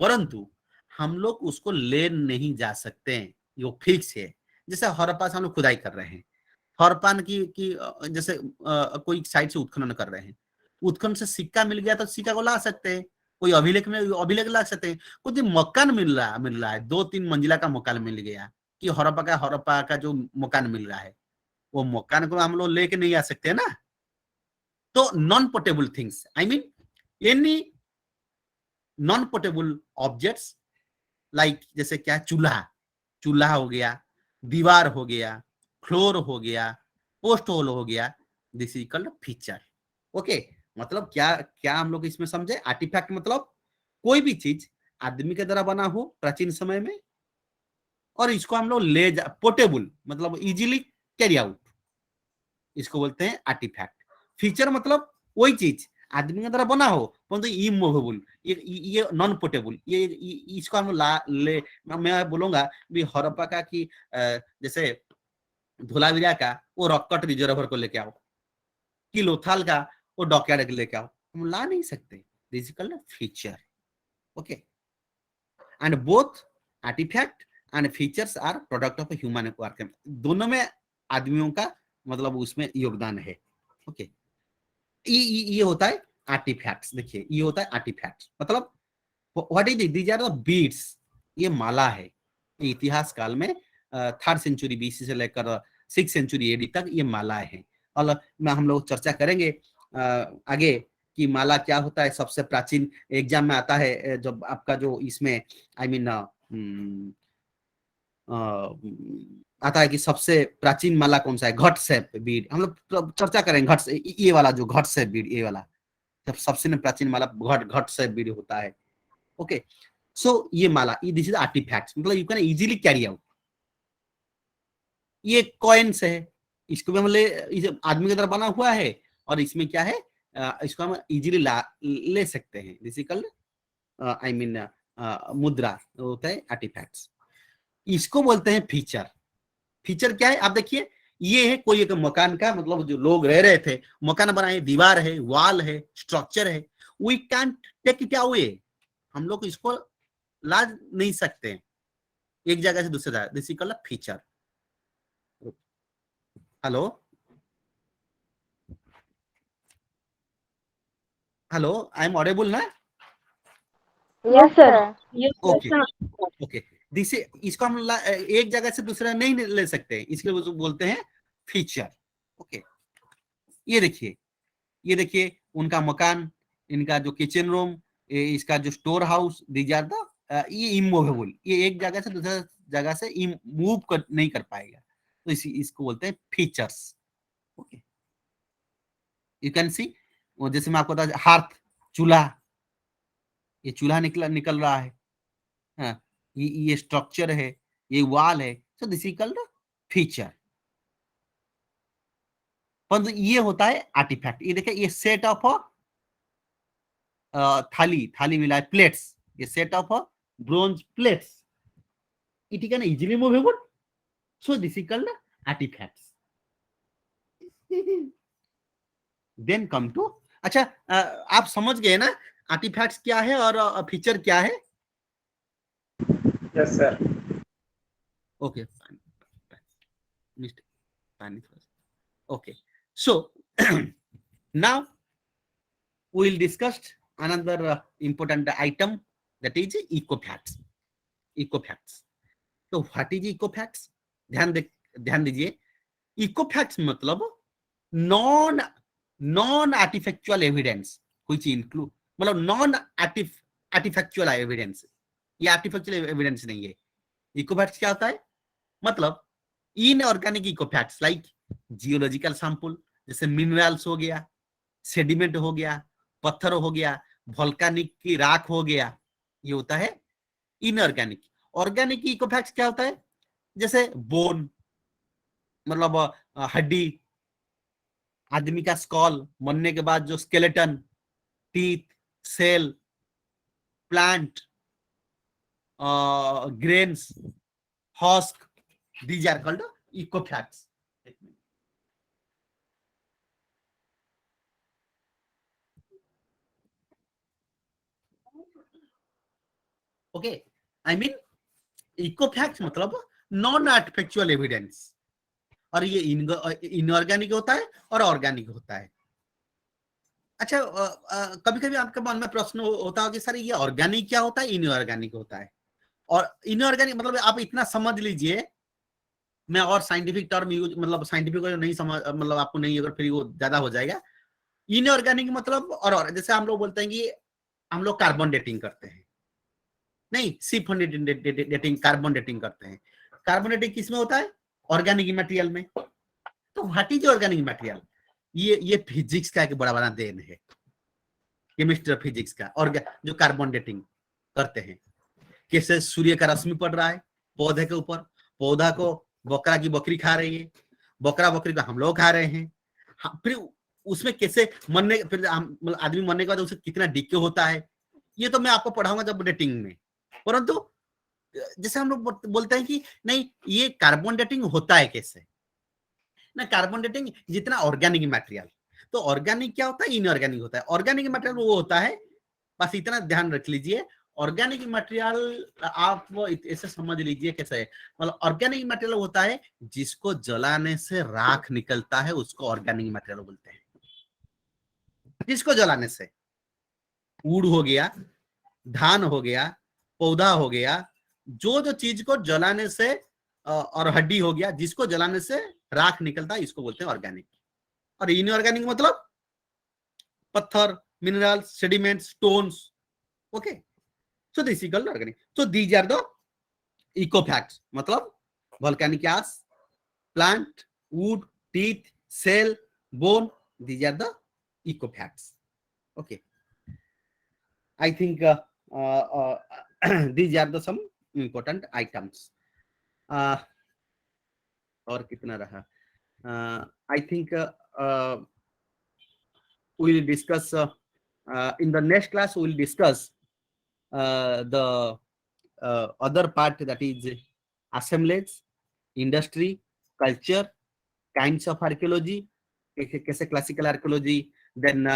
परंतु हम लोग उसको ले नहीं जा सकते हैं, ये फिक्स है। जैसे हड़प्पा से हम लोग खुदाई कर रहे हैं, हड़प्पा की जैसे कोई साइड से उत्खनन कर रहे हैं, उत्खनन से सिक्का मिल गया तो सिक्का को ला सकते हैं, कोई अभिलेख में अभिलेख ला सकते हैं। कुछ मकान मिल रहा है 2-3 मंजिला का मकान मिल गया, कि हड़प्पा का जो मकान मिल रहा है, वो मकान को हम लोग लेके नहीं आ सकते ना। तो नॉन पोर्टेबल थिंग्स, आई mean any non portable objects, like जैसे क्या, चूल्हा हो गया, दीवार हो गया, फ्लोर हो गया, पोस्ट होल हो गया, this is called feature. Okay, मतलब क्या क्या हम लोग इसमें समझे? आर्टिफैक्ट मतलब कोई भी चीज आदमी के द्वारा बना हो प्राचीन समय में, और इसको हम लोग ले जा, पोर्टेबल मतलब इजीली कैरी आउट, इसको बोलते हैं आर्टिफैक्ट। फीचर मतलब वही चीज आदमी के द्वारा बना हो परंतु इमूवेबल, ये नॉन पोर्टेबल, ये इसको हम ले, मैं बोलूंगा भी हड़प्पा का कि जैसे धोलावीरा का वो रॉककट रिजर्वर को लेके आओ, कि लोथाल का वो डॉकयार्ड लेके आओ, हम ला नहीं सकते। This is called feature. Okay, and both artefact and features are product of human work, दोनों में आदमियों का मतलब उसमें योगदान है। ओके, ये होता है आर्टिफैक्ट्स। देखिए, ये होता है आर्टिफैक्ट्स मतलब what is these are the beads, ये माला है। इतिहास काल में 3rd सेंचुरी बीसी से लेकर 6th सेंचुरी एडी तक ये माला है। और हम लोग चर्चा करेंगे आगे कि माला क्या होता है। सबसे प्राचीन एग्जाम में आता है जब आपका जो इसमें आई मीन आता है कि सबसे प्राचीन माला कौन सा है, घट सेप बीड। हम लोग चर्चा करेंगे घट से, ये वाला जो घट सेप बीड, ये वाला जब सबसे प्राचीन माला घट सेप बीड होता है। ओके, सो ये माला, दिस इज आर्टिफैक्ट्स, मतलब you can easily carry out. ये कॉइन्स है, इसको भी हम आदमी की तरह बना हुआ है, और इसमें क्या है, इसको हम इजीली ले सकते हैं। This is called I mean मुद्रा होता है आर्टिफैक्ट्स। इसको बोलते हैं फीचर। फीचर क्या है आप देखिए, ये है कोई एक मकान का, मतलब जो लोग रह रहे थे, मकान बनाए, दीवार है, वॉल है, स्ट्रक्चर है, we can't take it away, हम लोग इसको ला नहीं सकते एक जगह से दूसरी जगह, this is called feature. Hello hello, I am Audible ना? Yes, sir. Okay okay, this इसको हम एक जगह से दूसरा नहीं ले सकते, इसके लिए बोलते हैं फीचर। ओके, ये देखिए, ये देखिए उनका मकान, इनका जो किचन रूम, इसका जो store house, these are the, ये इमूवेबल, ये एक जगह से दूसरा जगह से मूव नहीं कर पाएगा, तो इसको बोलते हैं features. Okay, you can see, वो जैसे मैं आपको बता, हार्थ, चूल्हा, ये चूल्हा निकल रहा है, हाँ, ये स्ट्रक्चर है, ये वॉल है, सो दिस इज कॉल्ड फीचर। परंतु ये होता है आर्टिफैक्ट। ये देखिए, ये सेट ऑफ थाली मिला है, प्लेट्स, ये set of bronze plates, it can easily movable, so this is called artefacts. Then come to, अच्छा, आप समझ गए ना आर्टिफैक्ट्स क्या है और फीचर क्या है? Yes, sir. Okay, okay, so now we will discuss another important item, that is ecofacts. ecofacts, तो व्हाट इज इकोफैक्ट्स? ध्यान दीजिए, इकोफैक्ट्स मतलब non non artifactual evidence, which include, मतलब नॉन आर्टिफैक्चुअल एविडेंस, ये आर्टिफैक्चुअल एविडेंस नहीं है। इकोफैक्ट्स क्या होता है? मतलब इनऑर्गेनिक इकोफैक्ट्स लाइक जियोलॉजिकल सैंपल, जैसे मिनरल्स हो गया, सेडिमेंट हो गया, पत्थर हो गया, वोल्केनिक की राख हो गया, ये होता है इनऑर्गेनिक। ऑर्गेनिक इकोफैक्ट्स क्या होता है? जैसे बोन, मतलब हड्डी, आदमी का स्कॉल, मरने के बाद जो skeleton, teeth, shell, plant, grains, husk, these are called ecofacts. Okay, I mean ecofacts मतलब नॉन आर्टिफैक्चुअल एविडेंस, और ये इनऑर्गेनिक होता है और ऑर्गेनिक होता है। अच्छा, कभी कभी आपके मन में प्रश्न होता है कि सर ये ऑर्गेनिक क्या होता है, इनऑर्गेनिक होता है? और इनऑर्गेनिक मतलब आप इतना समझ लीजिए, मैं और साइंटिफिक टर्म यूज, मतलब साइंटिफिक नहीं समझ, मतलब आपको नहीं, अगर फिर वो ज्यादा हो जाएगा। इनऑर्गेनिक मतलब, और जैसे हम लोग बोलते हैं कि हम लोग कार्बन डेटिंग करते हैं, नहीं, सिर्फ डेटिंग, कार्बन डेटिंग करते हैं। कार्बन डेटिंग किसमें होता है? ऑर्गेनिक मटेरियल में। तो व्हाट इज ऑर्गेनिक मटेरियल? ये फिजिक्स का एक बड़ा बड़ा देन है, केमिस्ट्री और फिजिक्स का, और जो कार्बन डेटिंग करते हैं, कैसे सूर्य का रश्मि पड़ रहा है पौधे के ऊपर, पौधा को बकरा की बकरी खा रही है, बकरा बकरी को हम लोग खा रहे हैं, फिर उसमें कैसे मरने, फिर आदमी मरने के बाद उसे कितना डिके होता है, ये तो मैं आपको पढ़ाऊंगा जब डेटिंग में। परंतु जैसे हम लोग बोलते हैं कि नहीं, ये कार्बन डेटिंग होता है कैसे ना, कार्बन डेटिंग जितना ऑर्गेनिक मटेरियल, तो ऑर्गेनिक क्या होता है, इनऑर्गेनिक होता है। ऑर्गेनिक मटेरियल वो होता है, बस इतना ध्यान रख लीजिए, ऑर्गेनिक मटेरियल आप ऐसे समझ लीजिए कैसे है, मतलब ऑर्गेनिक मटेरियल होता है जिसको जलाने से राख निकलता है, उसको ऑर्गेनिक मटेरियल बोलते हैं। जिसको जलाने से, वुड हो गया, धान हो गया, पौधा हो गया, जो चीज को जलाने से, और हड्डी हो गया, जिसको जलाने से राख निकलता है, इसको बोलते हैं ऑर्गेनिक। और इनऑर्गेनिक मतलब पत्थर, minerals, sediments, stones. Okay, so this is called organic. So these are the ecofacts, मतलब volcanic ash, plant, wood, teeth, cell, bone, these are the ecofacts. Okay, I think these are the some important items. और कितना रहा? I think we will discuss in the next class. We will discuss the other part, that is assemblage, industry, culture, kinds of archaeology, कैसे classical archaeology, then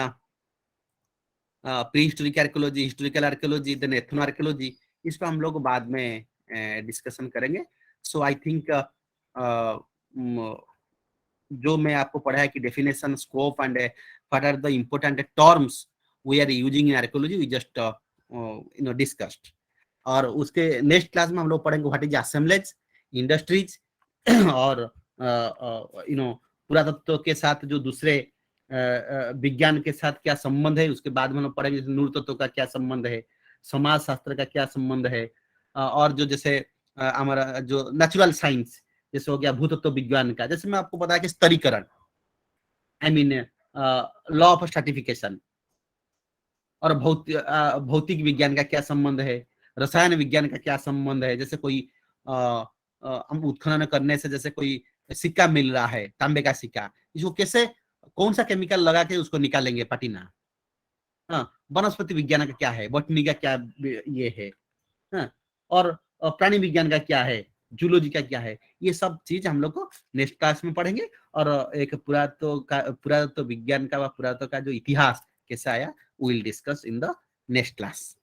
prehistoric archaeology, historical archaeology, then ethno archaeology, इस पर हम लोग बाद में discussion करेंगे। सो I think जो मैं आपको पढ़ा है कि definition, scope and what are the important terms we are using in archaeology, we just discussed. और उसके नेक्स्ट क्लास में हम लोग पढ़ेंगे व्हाट इज असेंबलेज, इंडस्ट्रीज और पुरातत्व के साथ जो दूसरे विज्ञान के साथ क्या संबंध है, उसके बाद में हम लोग पढ़ेंगे नूतत्व का क्या संबंध है, समाज शास्त्र का क्या संबंध है, और जो जैसे हमारा जो नेचुरल साइंस जैसे हो गया भूतत्व विज्ञान का, जैसे मैं आपको बताया कि स्तरीकरण, I mean law of stratification, और भौतिक विज्ञान का क्या संबंध है, रसायन विज्ञान का क्या संबंध है, जैसे कोई हम उत्खनन करने से जैसे कोई सिक्का मिल रहा है, तांबे का सिक्का, इसको कैसे कौन सा केमिकल लगा के उसको निकालेंगे पाटीना। हाँ, वनस्पति विज्ञान का क्या है, बॉटनी का क्या ये है, हाँ, और प्राणी विज्ञान का क्या है, जूलॉजी का क्या है, ये सब चीज हम लोग को नेक्स्ट क्लास में पढ़ेंगे। और एक पुरातत्व विज्ञान का व पुरातत्व का जो इतिहास कैसे आया, will discuss in the next class.